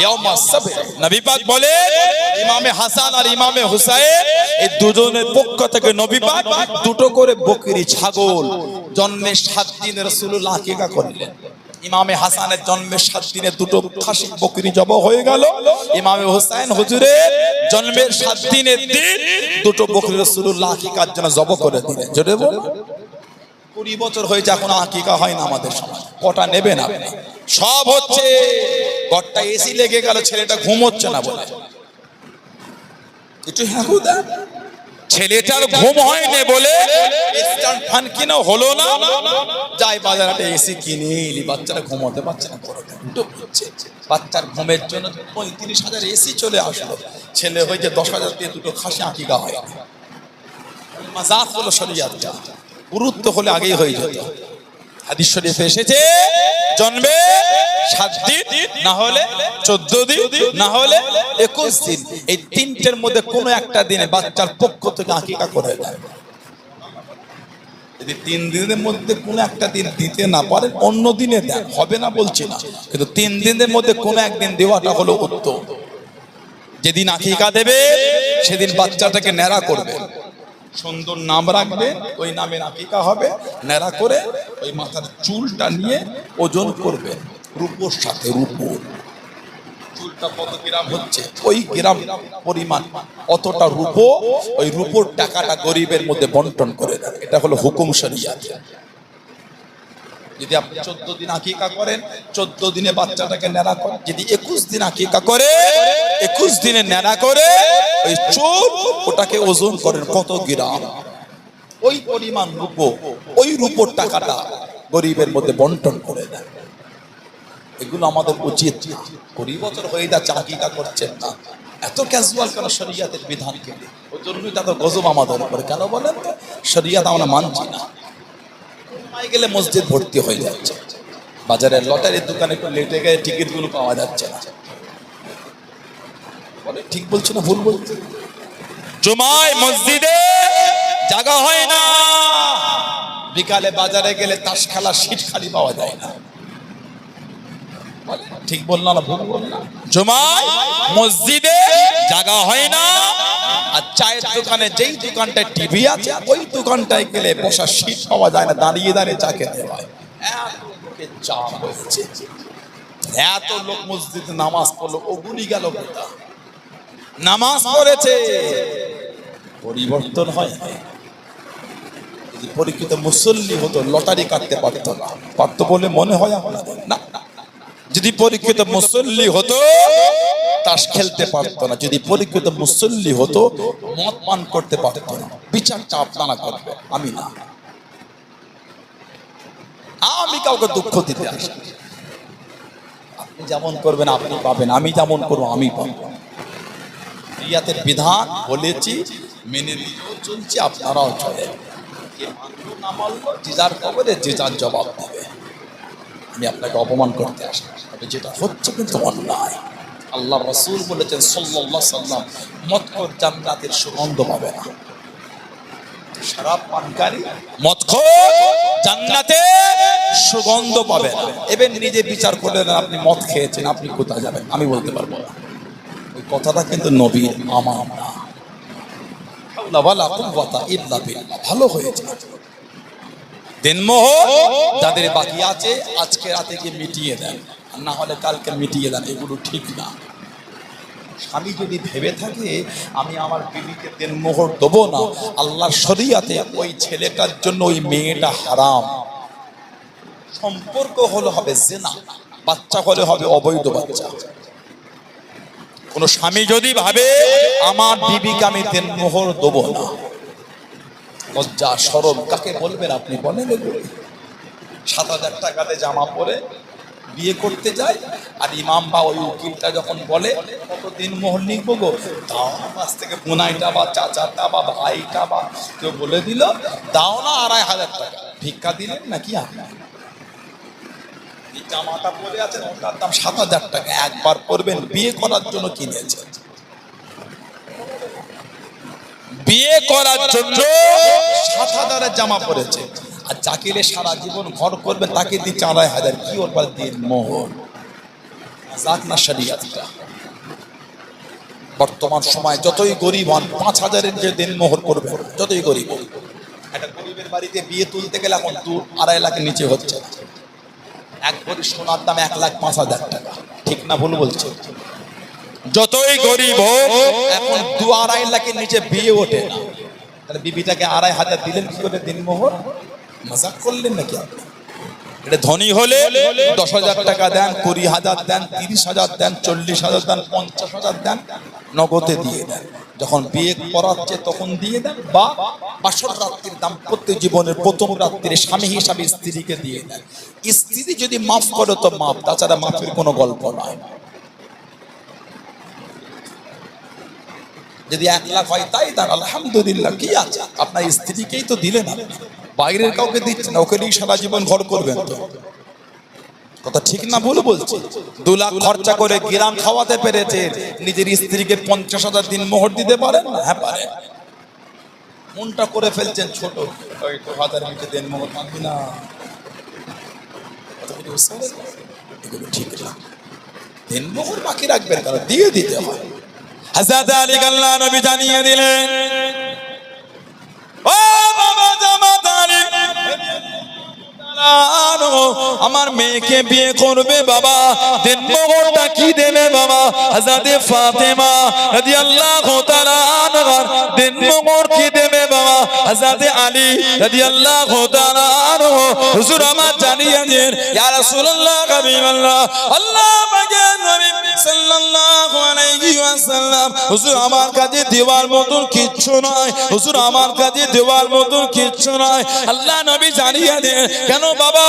ইয়াউমা সাবত। নবী পাক বলে ইমামে হাসান আর ইমামে হুসাইন এই দুজনের পক্ষ থেকে নবী পাক 2টো করে বকরি ছাগল জন্মের 7 দিনে রাসূলুল্লাহ আকিকা করলেন। ইমামে হাসানের জন্মের 7 দিনে 2টো খাসি বকরি জবাই হয়ে গেল। ইমামে হুসাইন হুজুরের জন্মের 7 দিনের দিন 2টো বকরি রাসূলুল্লাহ আকিকার জন্য জবাই করে দিলেন। জোরে বলো। 20 বছর হয়েছে এখন আকিকা হয় না আমাদের সমাজ। কটা নেবেন আপনি? সব হচ্ছে ঘরটা এসি লেগে গেল, ছেলেটা ঘুমোচ্ছে না বলে একটু হাহুদা। ছেলেটার ঘুম হয়নি বলে স্ট্যান্ড ফ্যান কিনে হলো না, যাই বাজারে এসি কিনে এলি, বাচ্চারা ঘুমোতে পারছে না। বাচ্চার ঘুমের জন্য 35,000 এসি চলে আসলো, ছেলে হয়েছে 10,000 দিয়ে 2টো খাসি আকিকা হয়। মাজাক হলো শরিয়াতটা। গুরুত্ব হলে আগেই হয়ে যেত। হাদিস শরীফে এসেছে জন্মে 7 দিন না হলে 14 দিন না হলে 21 দিন, এই 3টের মধ্যে কোনো একটা দিনে বাচ্চার পক্ষ থেকে আকিকা করে দেয়। যদি 3 দিনের মধ্যে কোনো একটা দিন দিতে না পারেন অন্য দিনে দেন, হবে না বলছি না, কিন্তু 3 দিনের মধ্যে কোনো একদিন দেওয়াটা হলো উত্তম। যেদিন আকিকা দেবে সেদিন বাচ্চাটাকে ন্যাড়া করবে, সুন্দর নাম রাখবে, ওই নামে আকিকা হবে। ন্যাড়া করে ওই মাথার চুলটা নিয়ে ওজন করবে রূপোর সাথে, রূপোর চুলটা কত গ্রাম হচ্ছে, ওই গ্রাম পরিমাণ অতটা রূপো, ওই রূপোর টাকাটা গরিবের মধ্যে বন্টন করে দেন। এটা হলো হুকুম শরিয়াত। যদি আপনি 14 দিন আকিকা করেন, 14 দিনে বাচ্চাটাকে নেড়া করেন। যদি 21 দিন আকিকা করে, 21 দিনে নেড়া করে ওই চুল ওটাকে ওজন করেন কত গ্রাম, ওই পরিমাণ রূপো, ওই রূপোর টাকাটা গরিবের মধ্যে বন্টন করে দেন। এগুলো আমাদের উচিত। 20 বছর হয়ে যাচ্ছে আকিকা করছেন না, এত ক্যাজুয়াল কেন শরিয়াতের বিধানকে? ওই জন্যই তো গজব আমাদের উপরে। কেন বলেন তো? শরিয়াত আমরা মানছি না। গেলে মসজিদ ভর্তি হয়ে যাচ্ছে, বাজারের লটারির দোকানে একটু লেটে গিয়ে টিকিট গুলো পাওয়া যাচ্ছে না। বলে ঠিক বলছো না ভুল বলছো? জুমায় মসজিদে জায়গা হয় না, বিকালে বাজারে গেলে তাস খেলা সিট খালি পাওয়া যায় না। ঠিক বললাম না ভুল বললাম? জুমায় মসজিদে জায়গা হয় না, আর চায়ের দোকানে যেই দোকানটায় টিভি আছে ওই দোকানটায় গেলে বসার সিট পাওয়া যায় না, দাঁড়িয়ে দাঁড়িয়ে চা খেতে হয়। এত লোক মসজিদে নামাজ পড়লো, ওগুলি গেল কোথা? নামাজ পড়েছে, পরিবর্তন হয়। যদি পরীক্ষিত মুসল্লি হতো লটারি কাটতে পারতো না, পারতো বলে মনে হয় আমাদের না। যদি পরীক্ষিত মুসল্লি হতো তাস খেলতে পারতো না, যদি পরীক্ষিত মুসল্লি হতো মদ পান করতে পারতো না। বিচারটা আপনারা করবে, আমি না। আমি কাউকে দুঃখ দিতে আসি, আপনি যেমন করবেন আপনি পাবেন, আমি যেমন করবো আমি পাবো। শরিয়াতের বিধান বলেছি, মেনে নিয়েও চলছি, আপনারাও চলে। কে মানলো না মানলো যে যার কবরে যে যার জবাব দেবে। আমি আপনাকে অপমান করতে আসি, তবে যেটা হচ্ছে কিন্তু অন্যায়। আল্লাহ রাসূল বলেছেন সাল্লাল্লাহু আলাইহি ওয়াসাল্লাম, মদখোর জান্নাতের সুগন্ধ পাবে না। শরাব পানকারী মদখোর জান্নাতে সুগন্ধ পাবে না। এবার নিজে বিচার করলেন, আপনি মদ খেয়েছেন, আপনি কোথায় যাবেন? আমি বলতে পারবো না। ওই কথাটা কিন্তু নবীর, আমার না। হাওলা ওয়ালা কুওয়াতা ইল্লা বিল্লাহ। ভালো হয়েছে, দিনমোহর যাদের বাকি আছে আজকে রাতে গিয়ে মিটিয়ে দেন, না হলে কালকে মিটিয়ে দেন। এগুলো ঠিক না। স্বামী যদি ভেবে থাকে আমি আমার বিবিকে দিনমোহর দেবো না, আল্লাহর শরিয়াতে ওই ছেলেটার জন্য ওই মেয়েটা হারাম। সম্পর্ক হলে হবে জিনা, বাচ্চা হলে হবে অবৈধ বাচ্চা। কোন স্বামী যদি ভাবে আমার বিবিকে আমি দিনমোহর দেবো না, লজ্জা শরম কাকে বলবেন আপনি? বলেন। 7,000 টাকাতে জামা পরে বিয়ে করতে যায়, আর ইমাম বা ওই উকিলটা যখন বলে কতদিন মোহর লিখবো গো, দাও না কাছ থেকে বোনাইটা বা চাচাটা বা ভাইটা বা কেউ বলে দিল দাও না 2,500 টাকা, ভিক্ষা দিলেন নাকি? আপনার এই জামাটা পরে আছেন ওটার দাম 7,000 টাকা, একবার পরবেন, বিয়ে করার জন্য কিনেছে, বিয়ে করার জন্য 7,000 জামা পরেছে। আর যাকে সারা জীবন ঘর করবেন তাকে দিচ্ছে 2,500, কি ওর পর দিন মোহর? যাক না শরিয়াতটা। বর্তমান সময় যতই গরিব হন 5,000-এর যে দিন মোহর করবে, যতই গরিব। একটা গরিবের বাড়িতে বিয়ে তুলতে গেলে এখন 2-2.5 লাখের নিচে হচ্ছে। এক ভরি সোনার দাম 1,05,000 টাকা। ঠিক না ভুল বলছে? যতই গরিব হোক এখন 2-2.5 লাখের নিচে বিয়ে ওঠে না। তাহলে বিবিটাকে 2,500 দিলেন কি করে দিন মোহর? মজাক করলেন নাকি আপনি? এটা ধনী হলে 10,000 টাকা দেন, 20,000 দেন, 30,000 দেন, 40,000 দেন, 50,000 দেন, নগদে দিয়ে দেন। যখন বিয়ে করাচ্ছে তখন দিয়ে দেন, বা বাসর রাত্রির দাম্পত্য জীবনের প্রথম রাত্রিরে স্বামী হিসাবে স্ত্রীকে দিয়ে দেন। স্ত্রী যদি মাফ করে তো মাফ, তাছাড়া মাফের কোনো গল্প নয়। যদি 1 লাখ হয় তাই তার আলহামদুলিল্লাহ, কি আছে? আপনার স্ত্রীকেই তো দিলেন, বাইরের কাউকে দিচ্ছেন না, ওকে নিয়ে সারা জীবন ঘর করবেন তো। কথা ঠিক না ভুল বলছি? 2 লাখ খরচা করে গিরাম খাওয়াতে পেরেছে, নিজের স্ত্রীকে 50,000 দিন মোহর দিতে পারেন না? হ্যাঁ পারেন। মনটা করে ফেলছেন ছোট, ওই 2,000 নিচে দিন মোহর পাবি না, এগুলো ঠিক না। দিন মোহর বাকি রাখবেন কারণ দিয়ে দিতে হয়। হযরত আলী আল্লাহ নবী জানিয়ে দিলেন, ও বাবা জামাত আলী আমার মেয়েকে বিয়ে করবে বাবা, দেন মোহরটা কি দেবে বাবা? হযরতে ফাতেমা রাদিয়াল্লাহু তাআলা আনহা দেন মোহর কি দেবে বাবা? হযরতে আলী রাদিয়াল্লাহু তাআলা আনহু হুজুর আমার জানিয়ে দেন ইয়া রাসূলুল্লাহ হাবিবাল্লাহ আল্লাহ পাকের নবী সাল্লাল্লাহু আলাইহি ওয়াসাল্লাম হুজুর আমার কাছে দেওয়ার মতন কিচ্ছু নয়, হুজুর আমার কাছে দেওয়ার মতন কিচ্ছু নয়। আল্লাহ নবী জানিয়ে দেন কেন বাবা?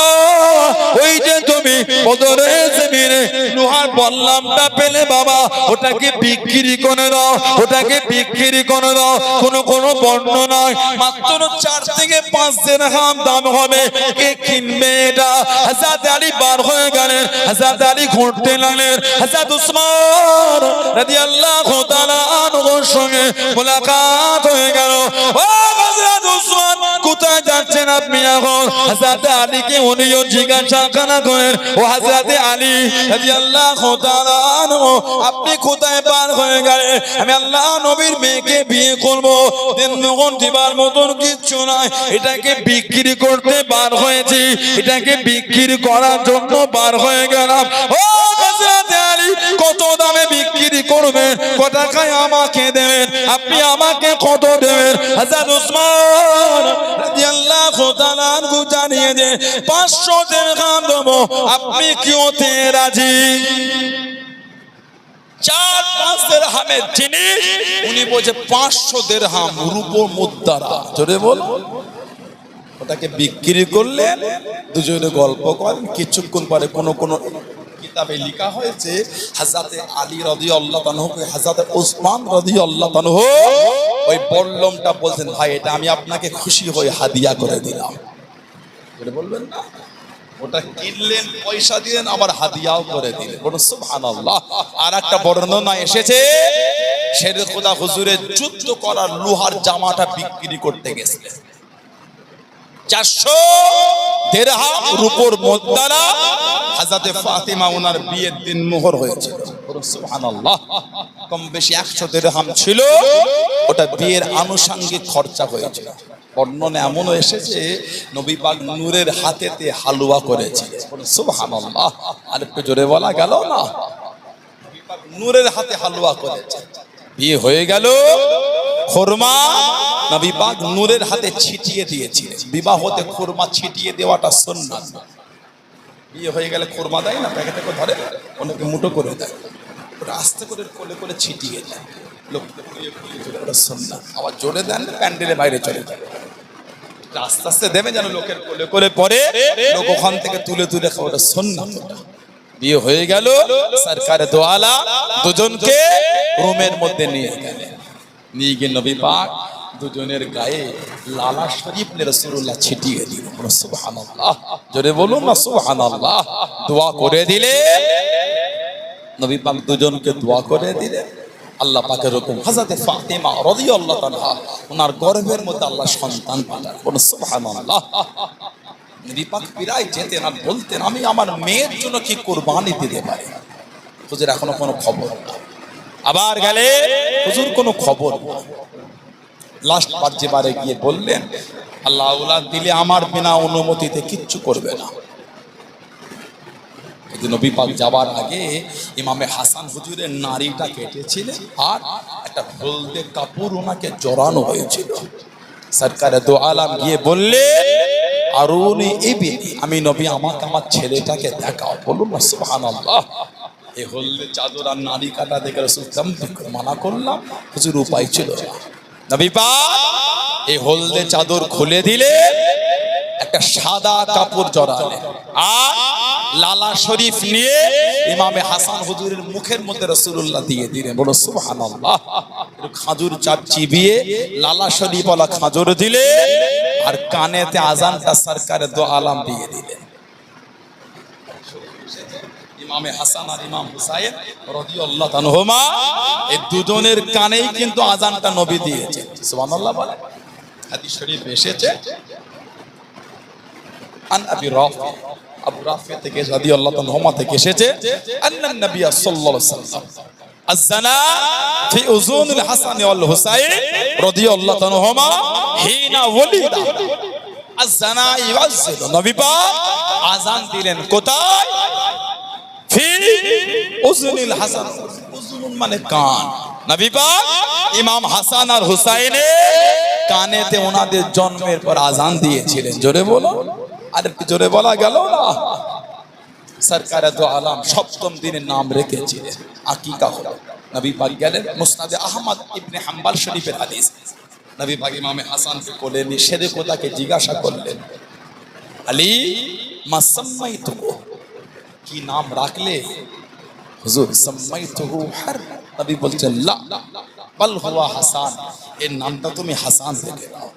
ওই যে তুমি বদরের জমিনে লোহার বল্লমটা পেলে বাবা, ওটাকে বিক্রি করে দাও, ওটাকে বিক্রি করে দাও। কোন বর্ণনায় মাত্র 4 থেকে 5 দিরহাম দাম হবে। কে কিনবে এটা? হযরত আলী বার হয়ে গেলেন, হযরত আলী ঘুরতে লাগলেন, হযরত উসমান রাদিয়াল্লাহু তাআলা আনহুর সঙ্গে মুলাকাত হয়ে গেল। ও হযরত উসমান কোথায় যাচ্ছেন আপনি এখন? হযরত আলীকে উনিও জিজ্ঞাসা করেন, ও হযরত আলী রাদিয়াল্লাহু তাআলা আনহু আপনি কোথায় বার হয়ে গেলেন? আমি আল্লাহ নবীর মেয়েকে বিয়ে করব, দেন মোহর দিবার মতন কিচ্ছু নাই, এটাকে বিক্রি করতে বার হয়েছি, এটাকে বিক্রি করার জন্য বার হয়ে গেলাম। ও হযরত আলী কত দামে বিক্রি করবেন? কত টাকায় আমাকে দেবেন? আপনি আমাকে কত দেবেন? হযরত উসমান রাদিয়াল্লাহু তাআলা আনহু জানিয়ে দেন 500 দিরহাম দেব, আপনি কি ওতে রাজি? 4-5 দিরহামের জিনিস উনি বলছে 500 দিরহাম রূপো মুদ্রা। জোরে বল। ওটাকে বিক্রি করলেন, দুজনে গল্প করেন। কিছুক্ষণ পরে কোন কিতাবে লেখা হয়েছে হযরত আলী রাদিয়াল্লাহু আনহুকে হযরত উসমান রাদিয়াল্লাহু আনহু ওই বল্লমটা বলছেন, ভাই এটা আমি আপনাকে খুশি হয়ে হাদিয়া করে দিলাম। এটা বলবেন না? ওটা কিনলেন, পয়সা দিলেন, আবার হাদিয়াও করে দিলেন। বলুন সুবহানাল্লাহ। আর একটা বর্ণনা এসেছে শের খোদা হুজুরের যুদ্ধ করার লোহার জামাটা বিক্রি করতে গেছিলেন। 400 দিরহাম রূপোর মুদ্রা। হযরতে ফাতেমা ওনার বিয়ের দিন মোহর হয়েছিল। বলুন সুবহানাল্লাহ। কম বেশি 100 দিরহাম ছিল, ওটা বিয়ের আনুষঙ্গিক খরচা হয়েছিল। বর্ণনা এমনও এসেছে নবী পাক নূরের হাতেতে হালুয়া করেছিলেন। বলুন সুবহানাল্লাহ। আর একটু জোরে বলা গেল না? নবী পাক নূরের হাতে হালুয়া করেছেন। বিয়ে হয়ে গেল, খুরমা নবী পাক নূরের হাতে ছিটিয়ে দিয়েছিলেন। বিবাহতে খুরমা ছিটিয়ে দেওয়াটা সুন্নাত। বিয়ে হয়ে গেলে খুরমা দেয় না, প্যাকেটে করে ধরে অনেকে মুঠো করে দেয়, ওটা আস্তে করে কোলে কোলে ছিটিয়ে দেয়। লোক সুন্নাত। আবার জোরে দেন, প্যান্ডেলের বাইরে চলে যায়। আস্তে আস্তে দেবে যেন লোকের কোলে কোলে পরে লোক ওখান থেকে তুলে তুলে খাওয়া, ওটা সুন্নাত। বিয়ে হয়ে গেল, সরকারে দো আলম দুজনকে রুমের মধ্যে নিয়ে গেলেন। নিয়ে গিয়ে নবী পাক দুজনের গায়ে লালা শরীফ রাসূলুল্লাহ ছিটিয়ে দিলেন। সুবহানাল্লাহ। জোরে বলুন না সুবহানাল্লাহ। দোয়া করে দিলেন, নবী পাক দুজনকে দোয়া করে দিলেন। আল্লাহ পাকের হুকুম হযরত ফাতেমা রাদিয়াল্লাহু আনহা ওনার গর্ভের মধ্যে আল্লাহ সন্তান পাঠান। বলুন সুবহানাল্লাহ। নবী পাক প্রায় যেতেন আর বলতেন, আমি আমার মেয়ের জন্য কি কুরবানি দিতে পারি? হুজুর এখনো কোনো খবর না। আবার গেলে হুজুর কোনো খবর না। লাস্ট বার যেবারে গিয়ে বললেন, আল্লাহ আওলাদ দিলে আমার বিনা অনুমতিতে কিচ্ছু করবে না। নবী পাক যাবার আগে ইমামে হাসান হুজুরের নাড়িটা কেটেছিলেন আর একটা হলদে কাপড় ওনাকে জড়ানো হয়েছিল। সরকারে দো আলম গিয়ে বললেন, আরুনি ইবনি, আমি নবী আমাকে আমার ছেলেটাকে দেখাও। বলুন না সুবহানাল্লাহ। এই হলদে চাদর আর নাড়ি কাটা দেখে রাসূল মানা করলাম, হুজুর উপায় ছিল না। নবী পাক এই হলদে চাদর খুলে দিলে, একটা সাদা কাপড় জড়ালেন আর লালা শরীফ নিয়ে ইমামে হাসান হুজুরের মুখের মধ্যে রাসূলুল্লাহ দিয়ে দিলেন। বলো সুবহানাল্লাহ। একটু খাজুর চাপ চিবিয়ে লালা শরীফ ওয়ালা খাজুর দিলে আর কানেতে আজানটা সরকারে দো আলম দিয়ে দিলেন। ইমামে হাসান আর ইমাম হুসাইন রাদিয়াল্লাহু আনহুমা এই দুজনের কানেই কিন্তু আজানটা নবী দিয়েছেন। সুবহানাল্লাহ বলে। হাদিস শরীফ এসেছে আন আবি রাফি, আবু রাফি থেকে রাদিয়াল্লাহু আনহুমা থেকে এসেছে, আন্নান নবী সাল্লাল্লাহু আলাইহি ওয়াসাল্লাম আযানা ফি উযুনিল হাসান ওয়াল হুসাইন রাদিয়াল্লাহু আনহুমা হিনা ওয়ালিদা। আযানা ইউযাযিনু, নবী পাক আযান দিলেন কোথায়? ফি উযুনিল হাসান, উযুন মানে কান। নবী পাক ইমাম হাসান আর হুসাইনের কানেতে ওনাদের জন্মের পর আযান দিয়েছিলেন। জোরে বলো, আর একটু জোরে বলা গেল না? সরকারে দো আলম সপ্তম দিনের নাম রেখেছিলেন, আকিকা হলো। নবী পাক গেলেন, মুসনাদে আহমদ ইবনে হাম্বল শরীফের হাদিস। নবী পাক ইমামে হাসানকে কোলে নিয়ে সেরেকোতাকে জিজ্ঞাসা করলেন, আলী মা সাম্মাইতুহু, কি নাম রাখলে? হুজুর সাম্মাইতুহু হার, নবী বলছেন লা বাল হুয়া হাসান, এর নামটা তুমি হাসান রেখে দাও।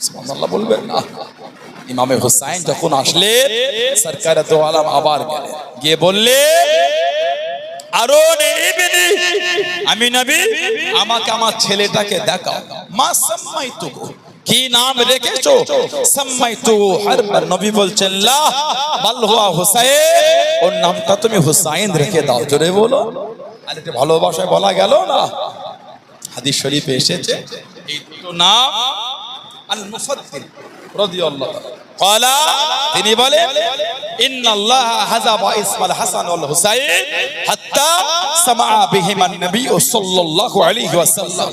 সুবহানাল্লাহ বলবেন না? ইমামে হুসাইন যখন আসলেন, সরকারে দো আলম আবার গেলেন, গিয়ে বললে, আরো ইবনি, আমি নবী, আমাকে আমার ছেলেটাকে দেখাও। মা সাম্মাইতুহু, কি নাম রেখেছো? সাম্মাইতু হারবার, নবী বলছেন লা বাল হুয়া হুসাইন, ওর নামটা তুমি হুসাইন রেখে দাও। জোরে বলো, আর এটা ভালোবাসায় বলা গেল না? হাদিস শরীফে এসেছে এই দুটো নাম। আল মুফাদ্দিল রাদিয়াল্লাহু তাআলা তিনি বলেন, ইন্নাল্লাহা হাযাবা ইসমাল হাসান ওয়াল হুসাইন হাত্তা সামা বিহিমান নবী সাল্লাল্লাহু আলাইহি ওয়াসাল্লাম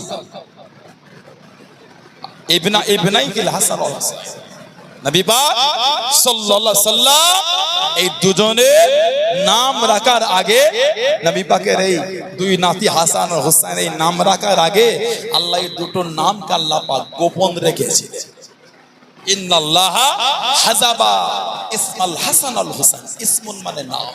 ইবনাইল হাসান ওয়াল হুসাইন। নবী পাক সাল্লাল্লাহু আলাইহি ওয়াসাল্লাম এই দুজনের নাম রাখার আগে, নবী পাকের এই দুই নাতি হাসান আর হুসাইন এই নাম রাখার আগে আল্লাহ এই দুটো নামকে আল্লাহ পাক গোপন রেখেছিলেন। ইন্নাল্লাহা হাযাবা ইসমাল হাসান ওয়াল হুসাইন, ইসমুন মানে নাম।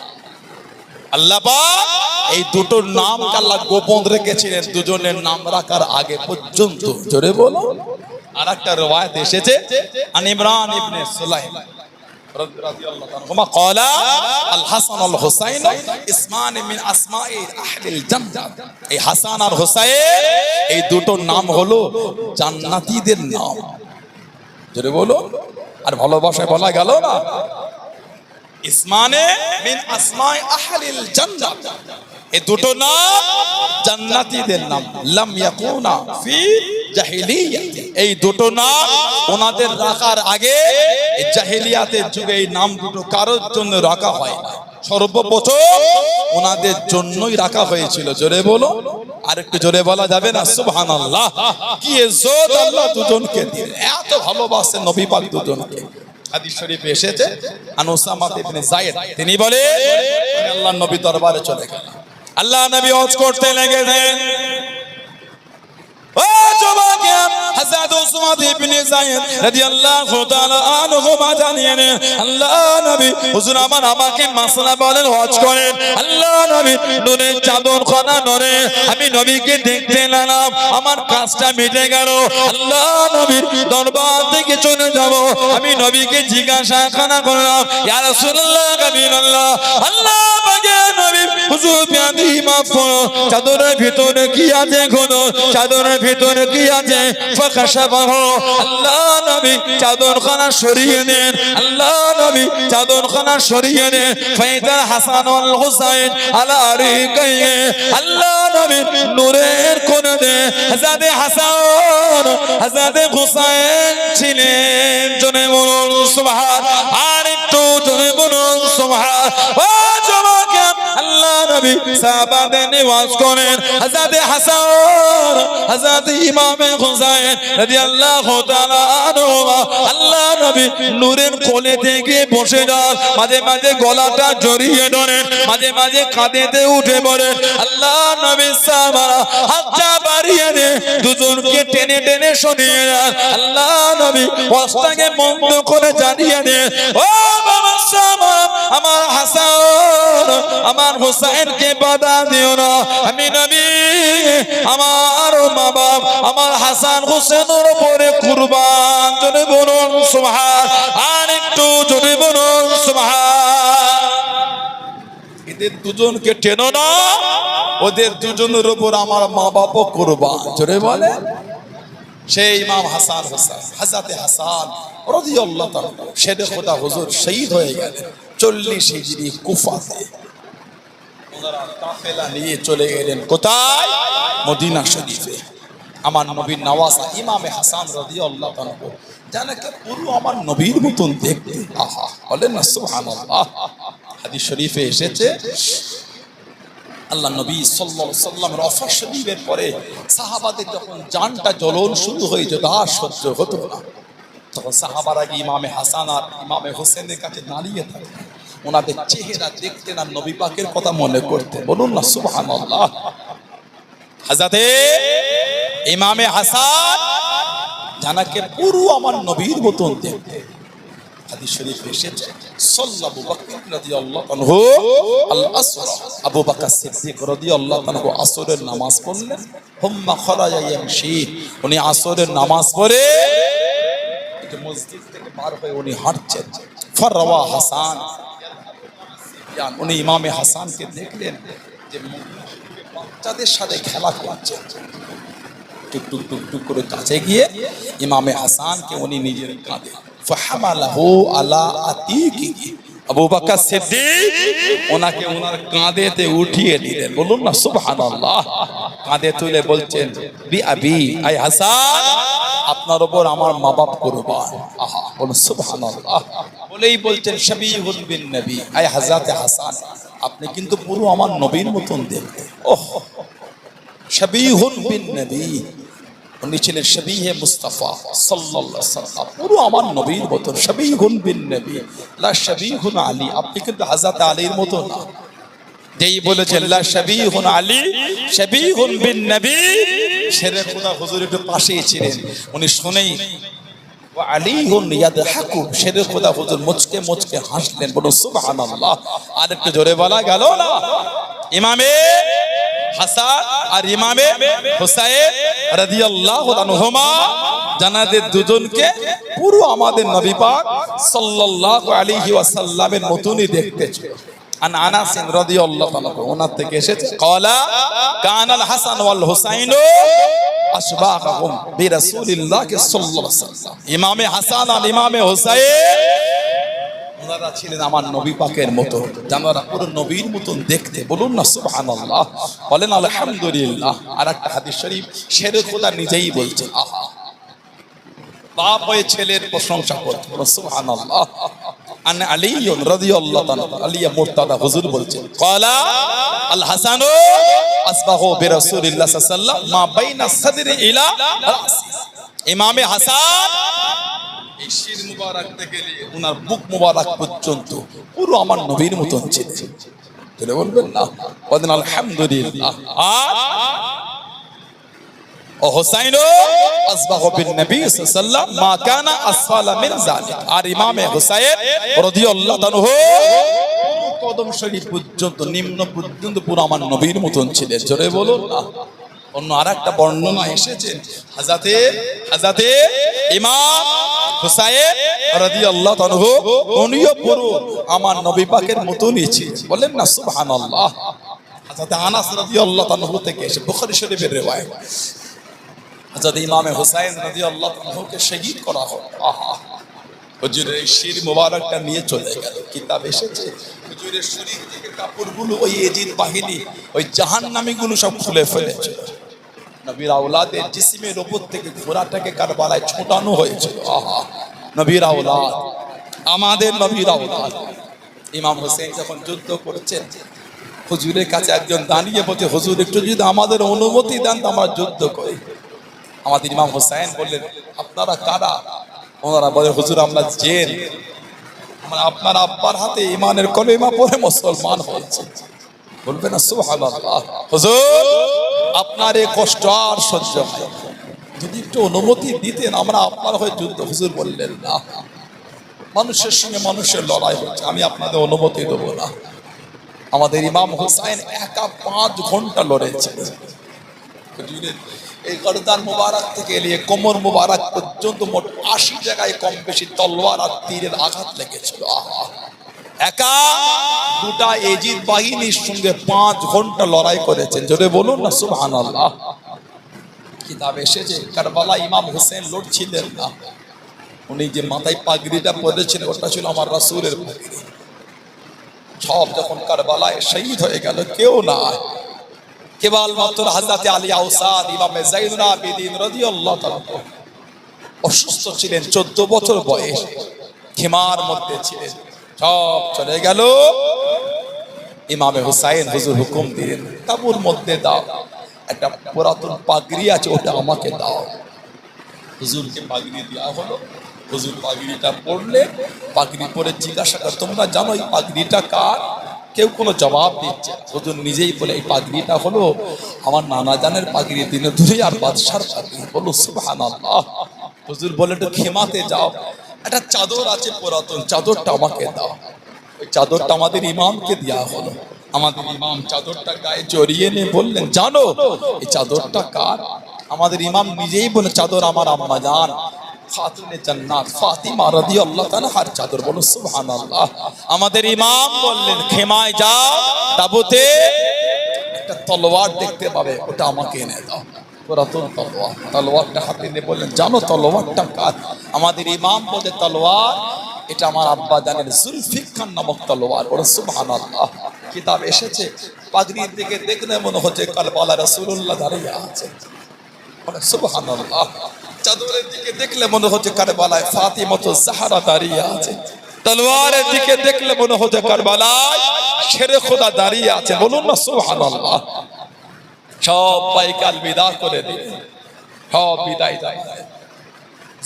আল্লাহ পাক এই দুটো নামকে আল্লাহ গোপন রেখেছিলেন দুজনের নাম রাখার আগে পর্যন্ত। জোরে বলো। আরেকটা রওয়ায়াত এসেছে, আন ইমরান ইবনে সুলাইম রাদিয়াল্লাহু আনহুমা ক্বালা আল হাসান ওয়াল হুসাইন ইসমান মিন আসমাই আহলিল জান্নাহ, এই হাসান আর হুসাইন এই দুটো নাম হলো জান্নাতীদের নাম। জোরে বলো, আর ভালোবাসায় বলা গেল না? ইসমানে মিন আসমাই আহলিল জান্নাহ, এই দুটো নাম জান্নাতীদের নাম। লাম ইয়াকুনা ফি জাহিলিয়াত, এই দুটো নাম ওনাদের রাখার আগে জাহিলিয়াতের যুগে এই নাম দুটো কারোর জন্য রাখা হয় না, সর্বপ্রথম ওনাদের জন্যই রাখা হয়েছিল। জোরে বলো, আর একটু জোরে বলা যাবে না? সুবহানাল্লাহ, কি ইজ্জত আল্লাহ দুজনকে দিলেন, এত ভালোবাসেন নবী পাক দুজনকে। হাদিস শরীফে এসেছে, আন উসামা ইবনে যায়েদ তিনি বলে, আল্লাহর নবী দরবারে চলে গেলেন, আল্লাহ নবী হজ করতে লেগেছেন। ও যুবক, হযরত উসামা ইবনে যায়েদ রাদিয়াল্লাহু তাআলা আনহু জানিয়েন, আল্লাহ নবী হুজুর আমাকে মাসলা বলেন, হজ করেন। আল্লাহ নবী নূরের চাদর খানা নরে, আমি নবীকে দেখতে এলাম, আমার কাজটা মিটে গেল। আল্লাহ নবীর দরবার থেকে চলে যাব, আমি নবীকে জিজ্ঞাসা করলাম, ইয়া রাসূলুল্লাহ কাবীরাল্লাহ, আল্লাহ পাকে নবী হুজুর প্যাদি মাফ করো, চাদরের ভিতরে কি আছে খোদো, চাদরের ভিতরে কি আছে? ফাকাশাবাহু, আল্লাহ নবী চাদরখানা সরিয়ে দেন, আল্লাহ নবী চাদরখানা সরিয়ে দেন। ফাইদা হাসান ওয়াল হুসাইন আলা আরিকায়ে, আল্লাহ নবী নূরের কোণে দে হযরত হাসান হযরত হুসাইন ছিলেন। জোরে বলুন সুবহান, আর একটু জোরে বলুন সুবহান। ও যুবক, আল্লাহ নবী সাহাবাদের নিওয়াজ করেন, হযরত হাসান হযরত ইমামে হুসাইন রাদিয়াল্লাহু তাআলা আনহু, আল্লাহ নবী নূরের কোলে থেকে বসে যান, মাঝে মাঝে গলাটা জড়িয়ে ধরেন, মাঝে মাঝে কাঁধেতে উঠে পড়েন। আল্লাহ নবী সাহাবারা হাতটা বাড়িয়ে দিয়ে দুজনকে টেনে টেনে সরিয়ে যান। আল্লাহ নবী ওয়াজটাকে বন্ধ করে জানিয়ে দেন, ও বাবা সাহাবা, আমার হাসান আমার হুসাইনকে বাধা দিও না, আমি নবী আমার মা বাপ আমার হাসান হুসেনের উপরে কুরবান। জোরে বলুন সুবহান, আর একটু জোরে বলুন সুবহান। এদের দুজনকে টেনো না, ওদের দুজনের উপর আমার মা বাপও কুরবান। জোরে বলে, সেই ইমাম হাসান হুসাইন হযরত হাসান রাদিয়াল্লাহু তাআলা শেরে খোদা হুজুর শহীদ হয়ে গেলেন 40 হিজরি কুফাতে। ওনারা কাফেলা নিয়ে চলে গেলেন কোথায়? মদিনা শরীফে। আমার নবীর নওয়াসা ইমামে হাসান রাদিয়াল্লাহু আনহু জানাকে পুরো আমার নবীর মতন দেখতে। আহা, বলেন না সুবহানাল্লাহ। হাদিস শরীফে এসেছে আল্লাহ নবী সাল্লাল্লাহু আলাইহি ওয়াসাল্লামের ওফর শরীফের পরে সাহাবাদের যখন জানটা জ্বলন শুরু হয়ে যেত, আর সহ্য হতো না, তখন সাহাবারা গিয়ে ইমামে হাসান আর ইমামে হোসেনের কাছে দাঁড়িয়ে থাকে, ওনাদের চেহারা দেখতেন আর নবী পাকের কথা মনে করতেন। বলুন না সুবহানাল্লাহ। হযরতে ইমামে হাসান জানাকে পুরো আমার নবীর মতন দেখতে। হাদিস শরীফে এসেছে সাল্লাল্লাহু বকর রাদিয়াল্লাহু আনহু আল আসর, আবু বকর সিদ্দিক রাদিয়াল্লাহু আনহু আসরের নামাজ পড়লেন। হুম্মা খরাজা ইয়ামশি, উনি আসরের নামাজ পড়ে মসজিদ থেকে বার হয়ে উনি হাঁটছেন। ফারওয়া হাসান, উনি ইমামে হাসানকে দেখলেন যে বাচ্চাদের সাথে খেলা করছে, টুক টুক টুক টুক করে কাছে গিয়ে ইমামে হাসানকে উনি নিজের কাঁধে ফাহামালাহু আলা আতিকিহি, আবু বকর সিদ্দিক ওনাকে ওনার কাঁধেতে উঠিয়ে দিলেন। বলুন না সুবহানাল্লাহ। কাঁধে তুলে বলছেন বি আবি আই হাসান, আপনার উপর আমার মা বাপ কুরবান। আহা, বলুন সুবহানাল্লাহ। বলেই বলছেন শাবিহুন বিন নবী, আই হযরতে হাসান আপনি কিন্তু পুরো আমার নবীর মতন দেখতে। ওহ, শাবিহুন বিন নবী, উনি ছিলেন শাবিহে মুস্তাফা সাল্লাল্লাহু আলাইহি ওয়াসাল্লাম, পুরো আমার নবীর মতন। শাবিহুন বিন নবী লা শাবিহুন আলী, আপনি কিন্তু হযরত আলীর মতো না। যেই বলেছেন লা শাবিহুন আলী শাবিহুন বিন নবী, শেরে খোদা হুজুর একটু পাশেই ছিলেন, উনি শুনেই ওয়া আলীহুন ইয়াদহাকু, শেরে খোদা হুজুর মুচকে মুচকে হাসলেন। বলুন সুবহানাল্লাহ। আর একটু জোরে বলা গেল না? ইমামে হাসান আর ইমামে হুসাইন রাদিয়াল্লাহু আনহুমা জানাদের দুজনকে পুরো আমাদের নবী পাক সাল্লাল্লাহু আলাইহি ওয়াসাল্লামের মতনই দেখতে ছিল। আন আনাস রাদিয়াল্লাহু আনহু ওনার থেকে এসেছে ক্বালা কানাল হাসান ওয়াল হুসাইন আশবাহুম বিরাসূলিল্লাহ সাল্লাল্লাহু আলাইহি ওয়াসাল্লাম, ইমামে হাসান আর ইমামে হুসাইন ওনারা ছিলেন আমার নবী পাকের মতো, জানারা পুরো নবীর মতন দেখতে। বলুন না সুবহানাল্লাহ, বলেন আলহামদুলিল্লাহ। আর একটা হাদিস শরীফ শেরে খোদা নিজেই বলছেন, আহা, বাপ হয়ে ছেলের প্রশংসা করতে। বলুন সুবহানাল্লাহ। আন আলী রাদিয়াল্লাহু তাআলা আলিয়া মুর্তাদা হুজুর বলছেন ক্বালা আল হাসান আসবাহু বিরাসূলিল্লাহ সাল্লাল্লাহু আলাইহি ওয়াসাল্লাম মা বাইনা সাদরি ইলা রাসি, ইমামে হাসান এই শির মুবারক থেকে নিয়ে ওনার বুক মুবারক পর্যন্ত পুরো আমার নবীর মতন ছিলেন। তাহলে বলবেন না বলেন আলহামদুলিল্লাহ। ও হুসাইন আসবাহু বিন নবী সাল্লাল্লাহু আলাইহি ওয়াসাল্লাম মা কানা আসফালা মিন যালিক, আর ইমামে হুসাইন রাদিয়াল্লাহু আনহু কদম শরীফ পর্যন্ত নিম্ন পর্যন্ত পুরো আমার নবীর মতন ছিলেন। জোরে বলুন না। অন্য আরেকটা বর্ণনা এসেছে হযরতে ইমাম হুসাইন রাদিয়াল্লাহু আনহু উনিও পুরো আমার নবী পাকের মতনই ছিলেন। বলেন না সুবহানাল্লাহ। হযরত আনাস রাদিয়াল্লাহু আনহু থেকে এসে বুখারী শরীফের রিওয়ায়াত, হযরত ইমামে হুসাইন রাদিয়াল্লাহু আনহুকে শহীদ করা হলো। আহা, হুজুরের শির মুবারকটা নিয়ে চলে গেল। কিতাব এসেছে হুজুরের শরীর থেকে কাপড়গুলো ওই এজিদ বাহিনী ওই জাহান্নামীগুলো সব খুলে ফেলেছিল। নবীর আওলাদের জিসিমের উপর থেকে ঘোড়াটাকে কারবালায় ছোটানো হয়েছিল। আহা, নবীর আওলাদ, আমাদের নবীর আওলাদ। ইমাম হোসেন যখন যুদ্ধ করছেন, হুজুরের কাছে একজন দাঁড়িয়ে বলছে হুজুর একটু যদি আমাদের অনুমতি দেন তো আমরা যুদ্ধ করি। আমাদের ইমাম হোসেন বললেন আপনারা কারা? ওনারা বলে হুজুর আমরা জেন, আমরা আপনার আব্বার হাতে ইমানের কলেমা পড়ে মুসলমান হয়েছে। বলবে না সুবহানাল্লাহ। হুজুর আপনার এই কষ্ট আর সহ্য হয়, যদি একটু অনুমতি দিতেন আমরা আপনার হয়ে যুদ্ধ। হুজুর বললেন না, মানুষের সঙ্গে মানুষের লড়াই হচ্ছে, আমি আপনাদের অনুমতি দেবো না। আমাদের ইমাম হোসেন একা 5 ঘন্টা লড়েছে। এই গর্দান মুবারক থেকে নিয়ে কোমর মুবারক পর্যন্ত মোট 80 জায়গায় কম বেশি তলোয়ার আর তীরের আঘাত লেগেছিল। আহা, একা দুটা এজিদ বাহিনীর সঙ্গে 5 ঘন্টা লড়াই করেছেন। জোরে বলুন না সুবহানাল্লাহ। কিতাব এসেছে কারবালা ইমাম হোসেন লড়ছিলেন না, উনি যে মাথায় পাগড়িটা পরেছিলেন ওটা ছিল আমার রাসূলের পাগড়ি। সব যখন কারবালায় শহীদ হয়ে গেল, কেউ না, কেবলমাত্র হযরত আলী আওসাদ ইমামে যাইনুল আবেদিন রাদিয়াল্লাহু তাআলা অসুস্থ ছিলেন, 14 বছর বয়স, খেমার মধ্যে ছিলেন, সব চলে গেল। ইমামে হুসাইন হুজুর হুকুম দিলেন, তাবুর মধ্যে দাও, একটা পুরাতন পাগড়ি আছে ওটা আমাকে দাও। হুজুরকে পাগড়ি দেওয়া হলো। হুজুর পাগড়িটা পরলে, পাগড়ি পরে জিজ্ঞাসা করে, তোমরা জানো এই পাগড়িটা কার? কেউ কোনো জবাব দিচ্ছে। হুজুর নিজেই বলে, এই পাগড়িটা হলো আমার নানা জানের পাগড়ি, দিনে দুনিয়ার বাদশার পাগড়ি। বলো সুবহানাল্লাহ। হুজুর বলে, একটু খেমাতে যাও, একটা চাদর আছে পুরাতন, চাদরটা আমাকে দাও। ওই চাদরটা আমাদের ইমামকে দেওয়া হলো। আমাদের ইমাম চাদরটা গায়ে জড়িয়ে নিয়ে বললেন, জানো এই চাদরটা কার? আমাদের ইমাম নিজেই বলে, চাদর আমার আম্মা জান খাতুনে জান্নাত ফাতিমা রাদিয়াল্লাহু তাআলার চাদর। বলো সুবহানাল্লাহ। আমাদের ইমাম বললেন, খেমায় যাও, তাবুতে একটা তলোয়ার দেখতে পাবে, ওটা আমাকে এনে দাও। পুরাতন তলোয়ার, তলোয়ারটা হাতে নিয়ে বললেন, জানো তলোয়ারটা কার? আমাদের ইমাম বলে, তলোয়ার এটা আমার আব্বা জানের জুলফিকার নামক তলোয়ার। বলো সুবহানাল্লাহ। কিতাব এসেছে, পাগড়ির দিকে দেখলে মনে হচ্ছে কারবালা রাসূলুল্লাহ দাঁড়িয়ে আছে। বলো সুবহানাল্লাহ। চাদরের দিকে দেখলে মনে হচ্ছে কারবালায় ফাতিমাতুজ জাহরা দাঁড়িয়ে আছে। তলোয়ারের দিকে দেখলে মনে হচ্ছে কারবালায় শেরে খোদা দাঁড়িয়ে আছে। বলুন না সুবহানাল্লাহ। সবাইকে আলবিদা করে দিলেন, সব বিদায় জানালেন।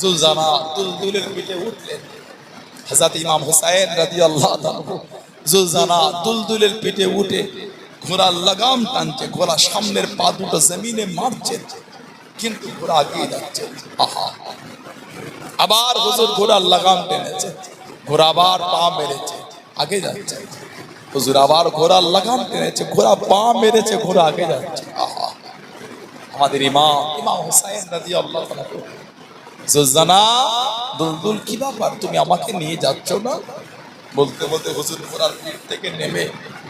জুলজানা দুলদুলের পিঠে উঠলেন। হযরত ইমাম হুসাইন রাদিয়াল্লাহু তাআলা জুলজানা দুলদুলের পিঠে উঠে ঘোড়ার লাগাম টানছে, ঘোড়া সামনের পা দুটো জমিনে মারছে, কিন্তু ঘোড়া এগিয়ে যাচ্ছে। আহা, আবার হুজুর ঘোড়ার লাগাম টেনেছে, ঘোড়া আবার পা মেরেছে, আগে যাচ্ছে। হুজুর আবার ঘোড়ার লাগাম টেনেছে, ঘোড়া পা মেরেছে, ঘোড়া আগে যাচ্ছে। আহা, আমাদের ইমাম হুসাইন রাদিয়াল্লাহু তাআলা, জুলজানা দুলদুল, কি ব্যাপার, তুমি আমাকে নিয়ে যাচ্ছ না? বলতে বলতে হুজুর ঘোড়ার পিঠ থেকে নেমে,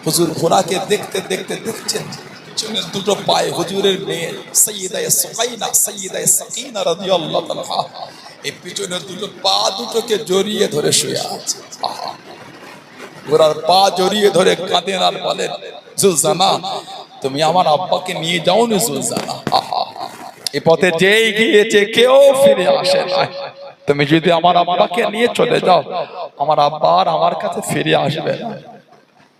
হুজুর ঘোড়াকে দেখতে দেখতে দেখছেন পিছনের দুটো পায়ে হুজুরের মেয়ে সাইয়্যিদা সুকাইনা, সাইয়্যিদা সাকিনা রাদিয়াল্লাহু তাআলা এই পিছনের দুটো পা দুটোকে জড়িয়ে ধরে শুয়ে আছে। আহা, ঘোড়ার পা জড়িয়ে ধরে কাঁদেন আর বলেন, জুলজানা তুমি আমার আব্বাকে নিয়ে যাওনি জুলজানা। আহা, এই পথে যেই গিয়েছে কেউ ফিরে আসে না। তুমি যদি আমার আব্বাকে নিয়ে চলে যাও, আমার আব্বা আর আমার কাছে ফিরে আসবে না।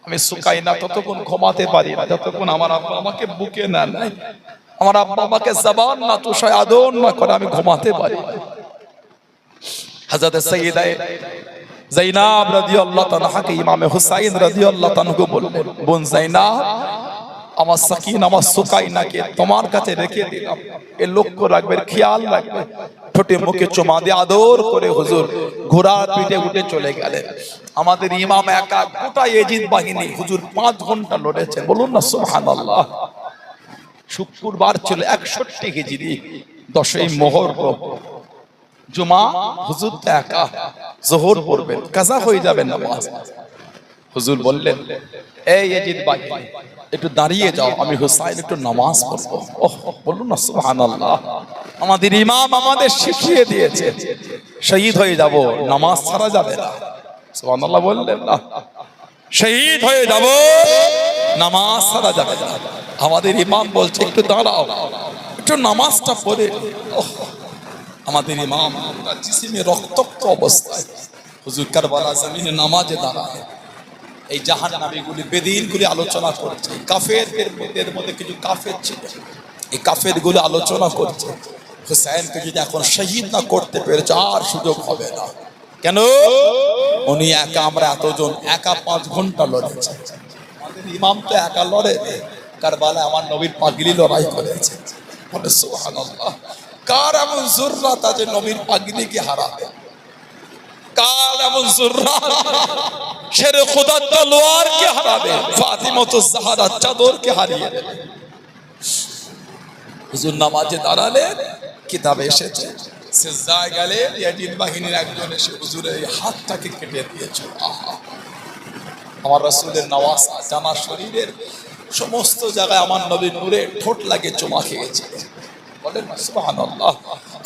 আমি সুকাইনা ততক্ষণ ঘুমাতে পারি না যতক্ষণ আমার আব্বা আমাকে বুকে না নেয়, আমার আব্বা আমাকে জবান না তুষায় আদর না করে আমি ঘুমাতে পারি না। হযরত সাইয়্যিদা যায়েনাব রাদিয়াল্লাহু তাআলাকে ইমামে হুসাইন রাদিয়াল্লাহু তাআলা বললেন, বোন যায়েনাব, আমার সাকিনা আমার সুকাইনাকে তোমার কাছে রেখে দিলাম, এ লক্ষ্য রাখবে, খেয়াল রাখবে। ঠোঁটে মুখে চুমা দিয়ে আদর করে হুজুর ঘোড়ার পিঠে উঠে চলে গেলেন। আমাদের ইমাম একা গোটা ইয়াজিদ বাহিনী হুজুর 5 ঘন্টা লড়েছেন। বলুন না সুবহানাল্লাহ। শুক্রবার ছিল 61 হিজরি, 10ই মুহররম, জুমা। হুজুর তো একা, যোহর পড়বেন, কাজা হয়ে যাবে নামাজ। হুজুর বললেন, এই ইয়াজিদ বাহিনী একটু দাঁড়িয়ে যাও, আমি হুসাইন একটু নামাজ পড়বো। ওহ, বলুন না সুবহানাল্লাহ। আমাদের ইমাম আমাদের শিখিয়ে দিয়েছে, শহীদ হয়ে যাব, নামাজ ছাড়া যাবে না। সুবহানাল্লাহ বললেন না, শহীদ হয়ে যাব, নামাজ ছাড়া যাবে না। আমাদের ইমাম বলছে, একটু দাঁড়াও, একটু নামাজটা পড়ে। আমাদের ইমাম জিসিমে রক্তাক্ত অবস্থায় হুজুর কারবালা জমিনে নামাজে দাঁড়ায়। এই জাহান্নামীগুলি বেদিনগুলি আলোচনা করছে, কাফেরদের মধ্যে কিছু কাফের ছিল, এই কাফেরগুলো আলোচনা করছে, হুসাইনকে যদি এখন শহীদ না করতে পেরেছে আর সুযোগ হবে না। কেন? উনি একা, আমরা এতজন একা 5 ঘন্টা লড়েছে। আমাদের ইমাম তো একা লড়ে, কারবালায় আমার নবীর পাগড়ি লড়াই করেছে। বলে সুবহানাল্লাহ। কার এমন জুররাত আছে নবীর পাগড়িকে হারাবে? কার এমন জুররাত শেরে খোদা তলোয়ারকে হারাবে? ফাতিমাতুজ জাহরা চাদরকে হারিয়ে দেবে। হুজুর নামাজে দাঁড়ালেন, কিতাবে এসেছে সিজদায় গেলেন, ইয়াজিদ বাহিনীর একজন এসে হুজুরের এই হাতটাকে কেটে দিয়েছিল। আহা, আমার রাসূলের নওয়াসা জানা শরীরের সমস্ত জায়গায় আমার নবীর নূরে ঠোঁট লাগে চুমা খেয়েছে। বলেন না সুবহানাল্লাহ।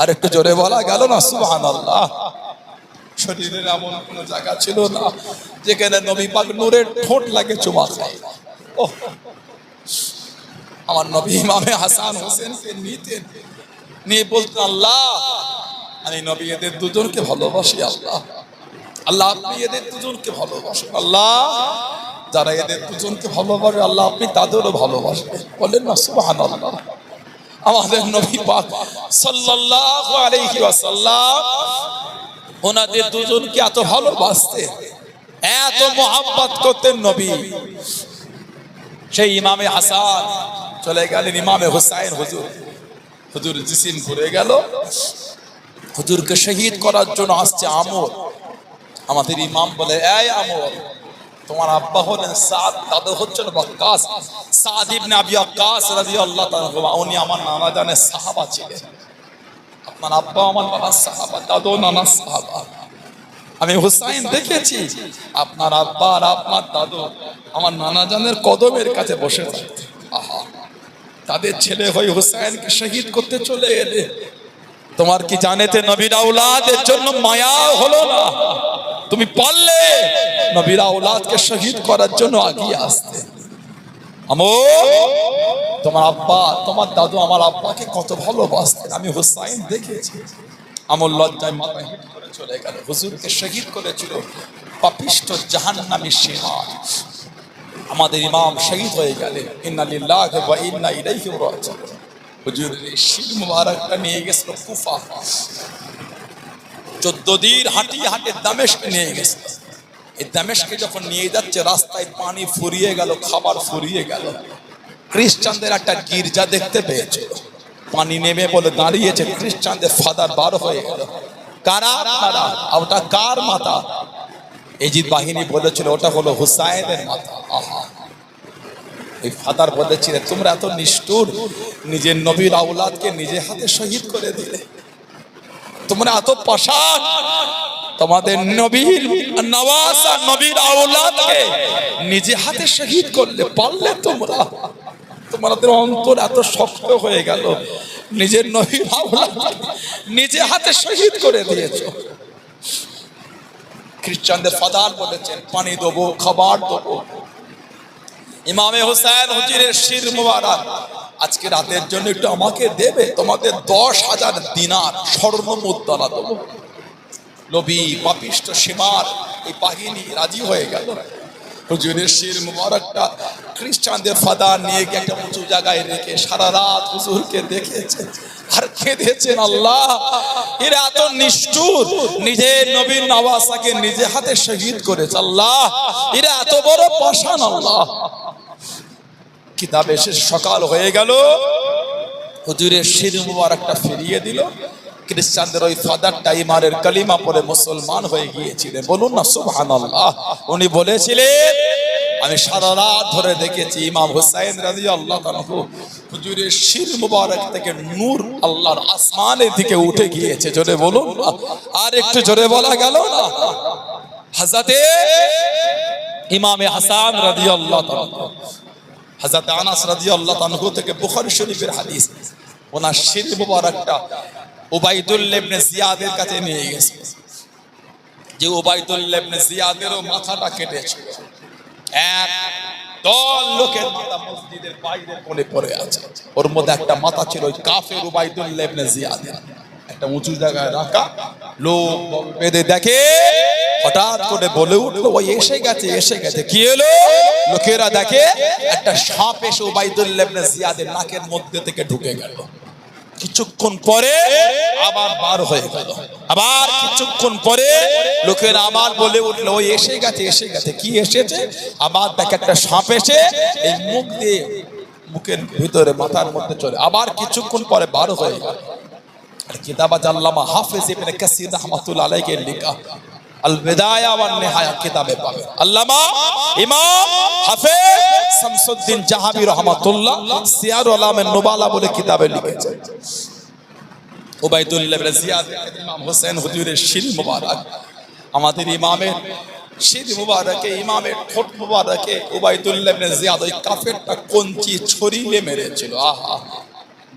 আর একটু জোরে বলা গেল না সুবহানাল্লাহ। শরীরের এমন কোনো জায়গা ছিল না যেখানে নবী পাক নূরের ঠোঁট লাগে চুমা খায়। ওহ, আমার নবী ইমামে হাসান হোসেনকে নিতেন, নিয়ে বলতেন আল্লাহ আমি নবী এদের দুজনকে ভালোবাসি, আল্লাহ আল্লাহ আপনি এদের দুজনকে ভালোবাসেন, আল্লাহ যারা এদের দুজনকে ভালোবাসে আল্লাহ আপনি তাদেরও ভালোবাসবেন। বলেন না সুবহানাল্লাহ। আমাদের নবী পাক সাল্লাল্লাহু আলাইহি ওয়াসাল্লাম ওনাদের দুজনকে এত ভালোবাসতেন, এত মোহাব্বত করতেন নবী। সেই ইমামে হাসান চলে গেলেন ইমামে হুসাইন, হুজুর জিসিম ঘুরে গেল, হুজুরকে শহীদ করার জন্য আসছে আমর। আমাদের ইমাম বলে এই আমর, তোমার আব্বা হলেন সাদ, দাদু হচ্ছেন ওয়াক্কাস, সাদ ইবনে আবি ওয়াক্কাস রাদিয়াল্লাহু তাআলা, উনি আমার নানা জানের সাহাবা ছিলেন। আপনার আব্বা আমার নানা সাহাবা, দাদু নানা সাহাবা। আমি হুসাইন দেখেছি আপনার আব্বা আর আপনার দাদু আমার নানা জানের কদমের কাছে বসে থাকতেন। আহা, তাদের ছেলে হয়ে হুসাইনকে শহীদ করতে চলে এলে, তোমার কি জানেতে নবীর আওলাদের জন্য মায়া হলো না? তুমি পারলে নবীর আওলাদকে শহীদ করার জন্য আগিয়ে আসতে। তোমার আব্বা তোমার দাদু আমার আব্বাকে কত ভালোবাসতেন, আমি হুসাইন দেখেছি। আমর লজ্জায় মাথা হেঁট করে চলে গেল, হুজুরকে শহীদ করেছিল পাপিষ্ঠ জাহান্নামী শিহাব। আমাদের ইমাম শহীদ হয়ে গেলেন, ইন্না লিল্লাহি ওয়া ইন্না ইলাইহি রাজিউন। হুজুরের শির মুবারকটা নিয়ে গেছিল কুফা, 14 দিন হাঁটিয়ে হাঁটে দামেস্ক নিয়ে গেছিল। এই দামেস্কে যখন নিয়ে যাচ্ছে রাস্তায় পানি ফুরিয়ে গেল, খাবার ফুরিয়ে গেল। খ্রিস্টানদের একটা গির্জা দেখতে পেয়েছে, পানি নেমে বলে দাঁড়িয়েছে, খ্রিস্টানদের ফাদার বার হয়ে গেল। কারা আপনারা? ওটা কার মাথা? এজিদ বাহিনী বলেছিল ওটা হলো হুসাইনের মাথা। আহা, এই ফাদার বলেছিলেন তোমরা এত নিষ্ঠুর, নিজের নবীর আওলাদকে নিজে হাতে শহীদ করে দিলে, তোমরা এত পাষাণ, তোমাদের নবীর নওয়াজ আর নবীর আওলাদকে নিজে হাতে শহীদ করলে পারলে তোমরা? তোমাদের অন্তর এত শক্ত হয়ে গেল, নিজের নবীর আওলাদকে নিজে হাতে শহীদ করে দিয়েছো। খ্রিস্টানদের ফাদার বলেছেন পানি দেবো, খাবার দেবো। ইমামে হুসাইন হুজুরের শির মুবারক আজকে রাতের জন্য একটু আমাকে দেবে, তোমাদের 10,000 দিনার স্বর্ণ মুদ্রা দেবো। লোভী পাপিষ্ঠ সীমার এই বাহিনী রাজি হয়ে গেল। হুজুরের শির মুবারকটা খ্রিস্টানদের ফাদার নিয়ে গিয়ে একটা উঁচু জায়গায় রেখে সারা রাত হুজুরকে দেখেছে আর কেঁদেছেন, আল্লাহ এরা এত নিষ্ঠুর, নিজের নবীর নওয়াসাকে নিজে হাতে শহীদ করেছে, আল্লাহ এরা এত বড় পাষাণ। আল্লাহ কিতাবে শেষ সকাল হয়ে গেল, হুজুরের শির মুবারকটা ফিরিয়ে দিল। খ্রিস্টানদের ওই ফাদারটা ইমানের কালিমা পড়ে মুসলমান হয়ে গিয়েছিলেন। বলুন না সুবহানাল্লাহ। উনি বলেছিলেন আমি সারা রাত ধরে দেখেছি ইমাম হুসাইন রাদিয়াল্লাহু তাআলা হুজুরের শির মুবারক থেকে নূর আল্লাহর আসমানের দিকে উঠে গিয়েছে। জোরে বলুন, আর একটু জোরে বলা গেল না? হযরতে ইমামে হাসান রাদিয়াল্লাহু তাআলা, হযরত আনাস রাদিয়াল্লাহু তাআলা থেকে বুখারী শরীফের হাদিস, ওনার শির মুবারকটা উবাইদুল্লাহ ইবনে জিয়াদের কাছে নিয়ে গেছে, যে উবাইদুল্লাহ ইবনে জিয়াদেরও মাথাটা কেটেছে। এক দল লোকের মাথা মসজিদের বাইরে কোণে পড়ে আছে, ওর মধ্যে একটা মাথা ছিল ওই কাফের উবাইদুল্লাহ ইবনে জিয়াদের, একটা উঁচু জায়গায় রাখা। লোক বেঁধে দেখে, হঠাৎ করে বলে উঠলো ওই এসে গেছে, এসে গেছে। কি হলো? লোকেরা দেখে একটা সাপ এসে উবাইদুল্লাহ ইবনে জিয়াদের নাকের মধ্যে থেকে ঢুকে গেল। কিছুক্ষণ পরে আবার বার হয়ে গেল, আবার কিছুক্ষণ পরে লোকের আবার বলে উঠলো ওই এসে গেছে, এসে গেছে। কি এসেছে? আবার দেখে একটা সাপ এসে এই মুখ দিয়ে মুখের ভিতরে মাথার মধ্যে চলে, আবার কিছুক্ষণ পরে বার হয়ে গেল। কিতাব আল্লামা হাফেজ ইবনে কাসির রাহমাতুল্লাহ আলাইহি লেখা আল বিদায়া ওয়ান নিহায়া কিতাবে পাবেন। আল্লামা ইমাম হাফেজ শামসুদ্দিন জাহাবি রাহমাতুল্লাহ সিয়ারুল আলামের নুবালা বলে কিতাবে লিখেছেন। উবাইদুল্লাহ ইবনে জিয়াদ ইমাম হোসেন হুজুরের শির মুবারক, আমাদের ইমামের শির মুবারকে, ইমামের ঠোঁট মুবারকে উবাইদুল্লাহ ইবনে জিয়াদ ওই কাফেরটা কঞ্চি ছড়িয়ে মেরেছিল। আহা,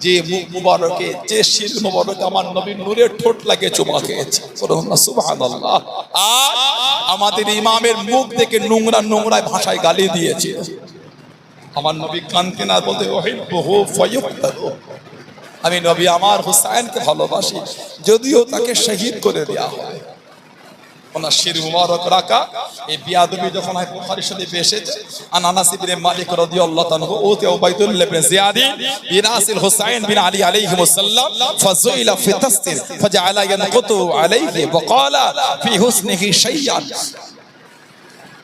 যে মুখ মুবারকে, যে শির মুবারকে আমার নবীর নূরের ঠোঁট লাগে চুমা খেয়েছে। সুবহানাল্লাহ। আর আমাদের ইমামের মুখ থেকে নোংরা নোংরা ভাষায় গালি দিয়েছে। আমার নবী কানতেন আর বলতে উহিব্বুহু ফায়ুক্তালু, আমি নবী আমার হুসাইনকে ভালোবাসি, যদিও তাকে শহীদ করে দেয়া হয়। ওনার শির মুবারক রাখা এই বিয়াদবি যখন হয় বুখারী শরীফে এসেছে, আন আনাস ইবনে মালিক রাদিয়াল্লাহু তাআলা ওতে উবাইদুল্লাহ ইবনে জিয়াদ বিরাসিল হুসাইন বিন আলী আলাইহিস সালাম ফাযুইলা ফি তাসতির ফাজআলা ইয়ানকুতু আলাইহি ওয়া ক্বালা ফি হুসনিহি শাইয়ান।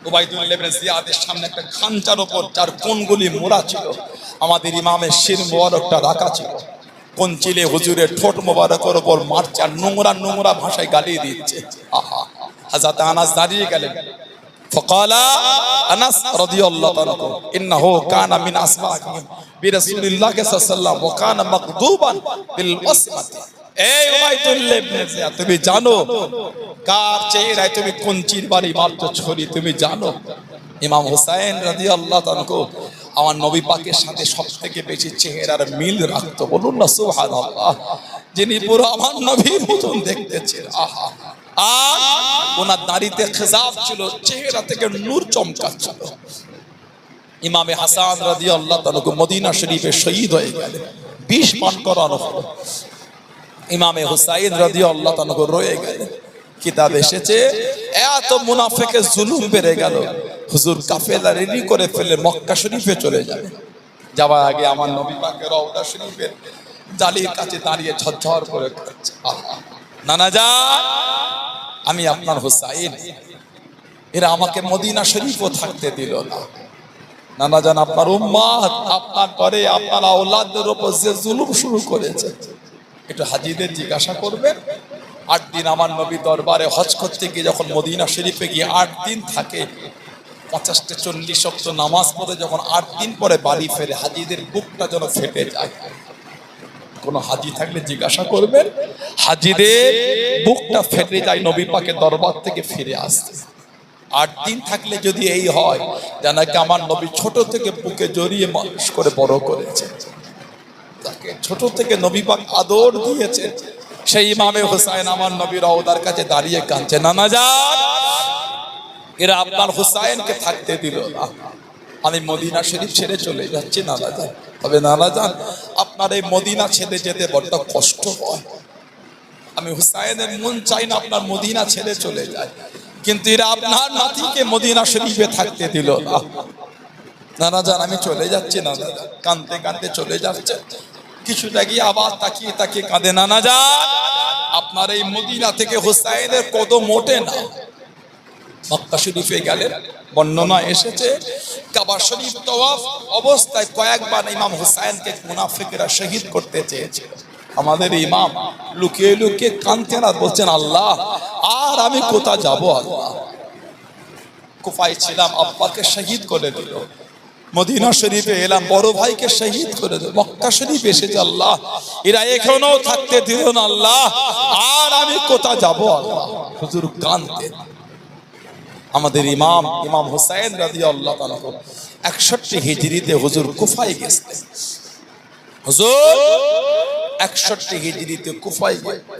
উবাইদুল্লাহ ইবনে জিয়াদের সামনে একটা খাঞ্চার উপর যার কোণগুলি মোড়া ছিল, আমাদের ইমামের শির মুবারকটা রাখা ছিল, কোনচিলে হুজুরের ঠোঁট মোবারকের উপর মারছে আর নোংরা নোংরা ভাষায় গালি দিচ্ছে। আহা, হযরত আনাস দাঁড়িয়ে গেলেন। ফাকালা আনাস রাদিয়াল্লাহু আনহু ইন্নাহু কানা মিন আসমাইহি বিরাসূলিল্লাহ সাল্লাল্লাহু আলাইহি ওয়াসাল্লাম ওয়া কানা মাকদুবান বিল ওয়াসমাতি। এই উবাইদুল্লাহ ইবনে জিয়াদ, তুমি জানো কার চেহারায় তুমি কোনচির বাড়ি মারছো ছুরি? তুমি জানো ইমাম হুসাইন রাদিয়াল্লাহু আনহু আমার নবী পাকের সাথে সবথেকে বেশি চেহারার মিল রাখতো। বলুন না সুবহানাল্লাহ। যিনি পুরো আমার নবীর মতন দেখতেছেন। আহা, আর ওনার দাড়িতে খেজাব ছিল, চেহারা থেকে নূর চমকাচ্ছিল। ইমামে হাসান রাদিয়াল্লাহু তাআলা মদিনা শরীফে শহীদ হয়ে গেলেন, বিষ পান করানো হলো। ইমামে হুসাইন রাদিয়াল্লাহু তাআলা রয়ে গেলেন। কিতাব এসেছে এত মুনাফিকের জুলুম বেড়ে গেল, হুজুর কাফেলা রেডি করে ফেলে মক্কা শরীফে চলে যাবে। যাওয়ার আগে আমার নবী পাকের রওজা শরীফের জালির কাছে দাঁড়িয়ে ঝরঝর করে কাঁদছে। আহা, নানা যান, আমি আপনার হুসাইন, এরা আমাকে মদিনা শরীফও থাকতে দিল না। নানা যান, আপনার উম্মাত আপনার পরে আপনার আওলাদের উপর যে জুলুম শুরু করেছে, একটু হাজীদের জিজ্ঞাসা করবেন। 8 দিন আমার নবী দরবারে হজ করতে গিয়ে যখন মদিনা শরীফে গিয়ে 8 দিন থাকে, 50-40 ওয়াক্ত নামাজ পড়ে যখন 8 দিন পরে বাড়ি ফেরে, হাজীদের বুকটা যেন ফেটে যায়। কোন হাজী থাকলে জিজ্ঞাসা করবেন, হাজীদের বুকটা ফেটে যায় নবী পাকের দরবার থেকে ফিরে আসতে। 8 দিন থাকলে যদি এই হয়, জানাকে আমার নবী ছোট থেকে বুকে জড়িয়ে মানুষ করে বড় করেছে, তাকে ছোট থেকে নবী পাক আদর দিয়েছে। সেই ইমামে হুসাইন আমার নবীর রওজার কাছে দাঁড়িয়ে কাঁদছে, নানা যান, এরা আপনার হুসাইনকে থাকতে দিল না, আমি মদিনা শরীফ ছেড়ে চলে যাচ্ছি নানা যান। তবে নানা যান, আপনার এই মদিনা ছেড়ে যেতে বড্ড কষ্ট হয়। আমি হুসাইনের মন চাই না আপনার মদিনা ছেড়ে চলে যায়, কিন্তু এরা আপনার নাতিকে মদিনা শরীফে থাকতে দিল না। নানা যান, আমি চলে যাচ্ছি নানা যান। কাঁদতে কাঁদতে চলে যাচ্ছে, কিছুটা গিয়ে আবার তাকিয়ে তাকিয়ে কাঁদে, নানা যান, আপনার এই মদিনা থেকে হুসাইনের কদম ওঠে না। মক্কা শরীফে গেলেন, বর্ণনা এসেছে কাবা শরীফ তওয়াফ অবস্থায় কয়েকবার ইমাম হুসাইনকে মুনাফিকরা শহীদ করতে চেয়েছিল। আমাদের ইমাম লুকিয়ে লুকিয়ে কাঁদতেন আর বলছেন, আল্লাহ, আর আমি কোথায় যাব? আল্লাহ, কুফায় ছিলাম, আব্বাকে শহীদ করে দিল। মদিনা শরীফে এলাম, বড় ভাইকে শহীদ করে দিল। মক্কা শরীফ এসেছে, আল্লাহ, এরা এখনো থাকতে দিল না। আল্লাহ, আর আমি কোথায় যাব? আল্লাহ, হুজুর কাঁদতেন। আমাদের ইমাম হুসাইন রাদিয়াল্লাহু তাআলা 61 হিজরিতে হুজুর কুফায় গেছেন। হুজুর 61 হিজরিতে কুফায়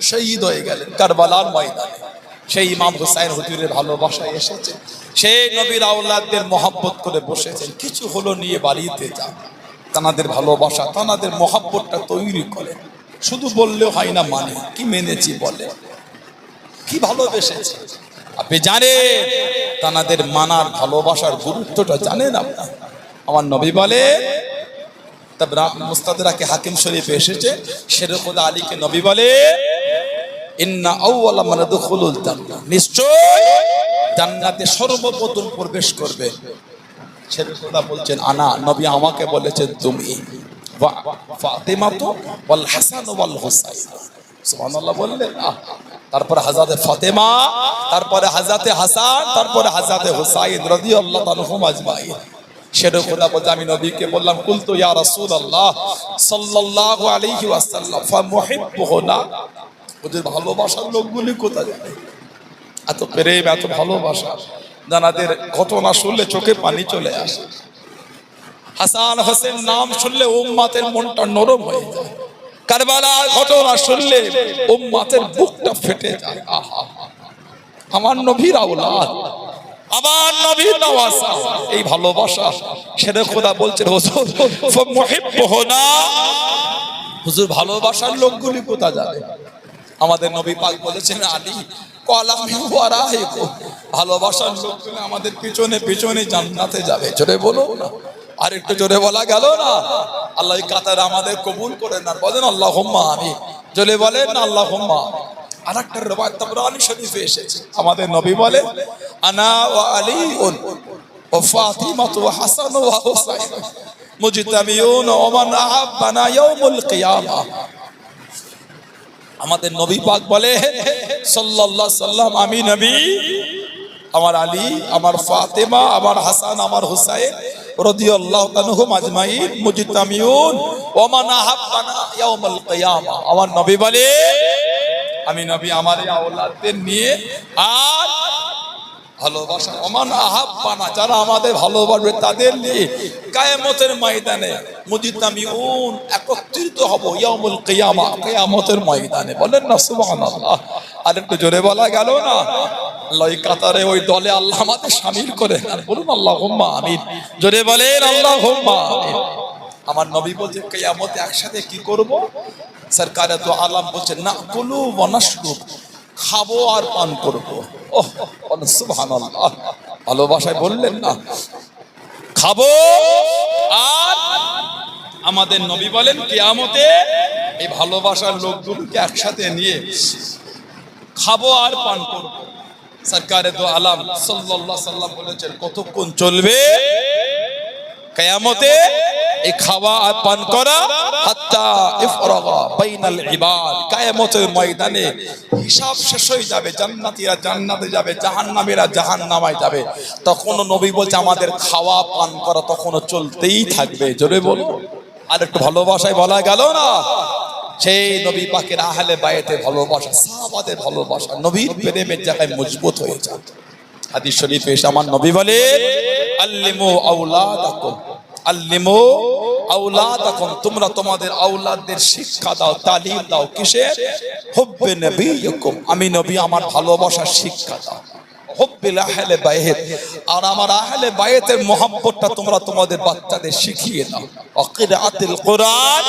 শহীদ হয়ে গেলেন কারবালার ময়দানে। সেই ইমাম হুসাইন হুজুরের ভালোবাসায় এসেছে, সেই নবীর আওলাদদের মহব্বত করে বসেছেন। কিছু হলো নিয়ে বাড়িতে যান, তানাদের ভালোবাসা তানাদের মহব্বতটা তৈরি করে। শুধু বললেও হয় না, মানে কি মেনেছি বলে, কি ভালোবেসেছে। আপনি জানেন তানাদের মানার ভালোবাসার গুরুত্বটা জানেন আপনার? আমার নবী বলে, মুস্তাদরাকে হাকিম শরীফে এসেছে, শেরখুদা আলীকে নবী বলে, ইন্না আউওয়ালা মান ইয়াদখুলুল জান্নাহ, নিশ্চয় জান্নাতে সর্বপ্রথম প্রবেশ করবে। শেরখুদা বলছেন, আনা, নবী আমাকে বলেছেন তুমি, ফাতিমা ওয়াল হাসান ওয়াল হুসাইন। সুবহানাল্লাহ বললেন। তারপরে হযরত ফাতেমা, তারপরে হযরত হাসান, তারপরে হযরত হুসাইন রাদিয়াল্লাহু আনহুম আজমাইন। শেরখুদা বলতে আমি নবীকে বললাম, কুলতু ইয়া রাসূলুল্লাহ সাল্লাল্লাহু আলাইহি ওয়াসাল্লাম ফামুহিব্বুহুনা, ওদের ভালোবাসার লোকগুলি কোথায় যায়? এত প্রেম, এত ভালোবাসা, জানাদের ঘটনা শুনলে চোখে পানি চলে আসে। হাসান হোসেন নাম শুনলে উম্মতের মনটা নরম হয়ে যায়। কারবালার ঘটনা শুনলে উম্মতের বুকটা ফেটে যায়। আহা, আমার নবীর আওলাদ, আমার নবী নওয়াজা এই ভালোবাসা সেটা খোদা বলছেন হুজুর মুহিব্বুনা হুজুর ভালোবাসার লোকগুলি কোথা যাবে আমাদের নবী পাক বলেছেন আলী কলামি ওয়ারাইকু ভালোবাসার লোকগুলি আমাদের পিছনে পিছনে জান্নাতে যাবে জোরে বলো না আর একটু জোরে বলা গেল না আল্লাহ এই কাতার আমাদের কবুল করেন আর বলেন আল্লাহুম্মা আমিন জোরে বলেন আল্লাহুম্মা আরেকটা রওয়ায়াত তাবরানী শরীফে এসেছে আমাদের নবী বলেন আনা ওয়া আলীউন ওয়া ফাতিমাতু ওয়া হাসান ওয়া হুসাইন মুজতামিউন ওয়া মান আহাব্বানা ইয়াউমুল কিয়ামা আমাদের নবী পাক বলে সাল্লাল্লাহু সাল্লাম আমি নবী আমার আলী আমার ফাতেমা আমার হাসান আমার হুসাইন রাদিয়াল্লাহু তাআলাহুম আজমাইন মুজতামিউন ওয়া মান আহাব্বানা ইয়াউমুল কিয়ামা আমার নবী বলে আমি নবী আমার এই আওলাদদের নিয়ে আর ভালোবাসা ওমান আহাব্বানা যারা আমাদের ভালোবাসবে তাদের নিয়ে কিয়ামতের ময়দানে মুজতামিউন একত্রিত হব ইয়াউমুল কিয়ামা কিয়ামতের ময়দানে বলেন না সুবহানাল্লাহ আর একটু জোরে বলা গেল না আল্লাহ এই কাতারে ওই দলে আল্লাহ আমাদের শামিল করে আর বলুন আল্লাহুম্মা আমিন জোরে বলেন আল্লাহুম্মা আমিন আমার নবী বলছে কিয়ামতে একসাথে কি করব সরকারে তো আলম বলছে না কুলু ওয়া নাশরুব খাবো আর পান করবো ওহ সুবহানাল্লাহ ভালোবাসায় বললেন না খাবো আর আমাদের নবী বলেন কিয়ামতে এই ভালোবাসার লোকগুলোকে একসাথে নিয়ে খাবো আর পান করবো সরকারে তো আলম সাল্লাল্লাহু সাল্লাম বলেছেন কতক্ষণ চলবে কিয়ামতে এই খাওয়া আর পান করা হাত্তা ইফরাগা বাইনাল ইবাদ কিয়ামতের ময়দানে হিসাব শেষ হয়ে যাবে জান্নাতীরা জান্নাতে যাবে জাহান্নামীরা জাহান্নামায় যাবে তখন নবী বলছে আমাদের খাওয়া পান করা তখনও চলতেই থাকবে জোরে বলবো আর একটু ভালোবাসায় বলা গেল না সেই নবী পাকের আহলে বায়াতে ভালোবাসা সাহাবাদের ভালোবাসা নবীর প্রেমের জায়গায় মজবুত হয়ে যায় হাদিস শরীফে এসে আমার নবী বলে আল্লিমু আওলাদাকুম আল্লিমু আওলাদাকুম তোমরা তোমাদের আওলাদদের শিক্ষা দাও তালিম দাও কিসের হুব্বে নবিয়্যিকুম আমি নবী আমার ভালোবাসার শিক্ষা দাও হুব্বিল আহলে বাইত আর আমার আহলে বাইতের মোহাব্বতটা তোমরা তোমাদের বাচ্চাদের শিখিয়ে দাও কিরাআতুল কোরআন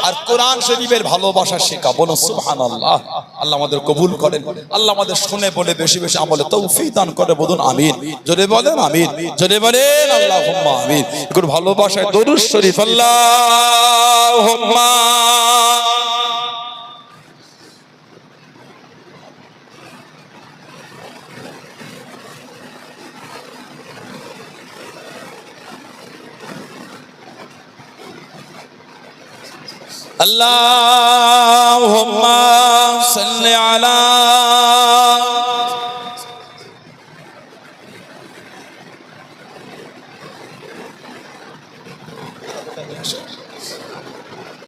আর কোরআন শরীফের ভালোবাসা শেখা বলো সুবহানাল্লাহ আল্লাহ আমাদের কবুল করেন আল্লাহ আমাদের শুনে বলে বেশি বেশি আমলে তৌফিক দান করে বলুন আমিন জোরে বলেন আমিন জোরে বলেন আল্লাহুম্মা আমিন একটু ভালোবাসায় দরুদ শরীফ আল্লাহুম্মা Allahumma salli ala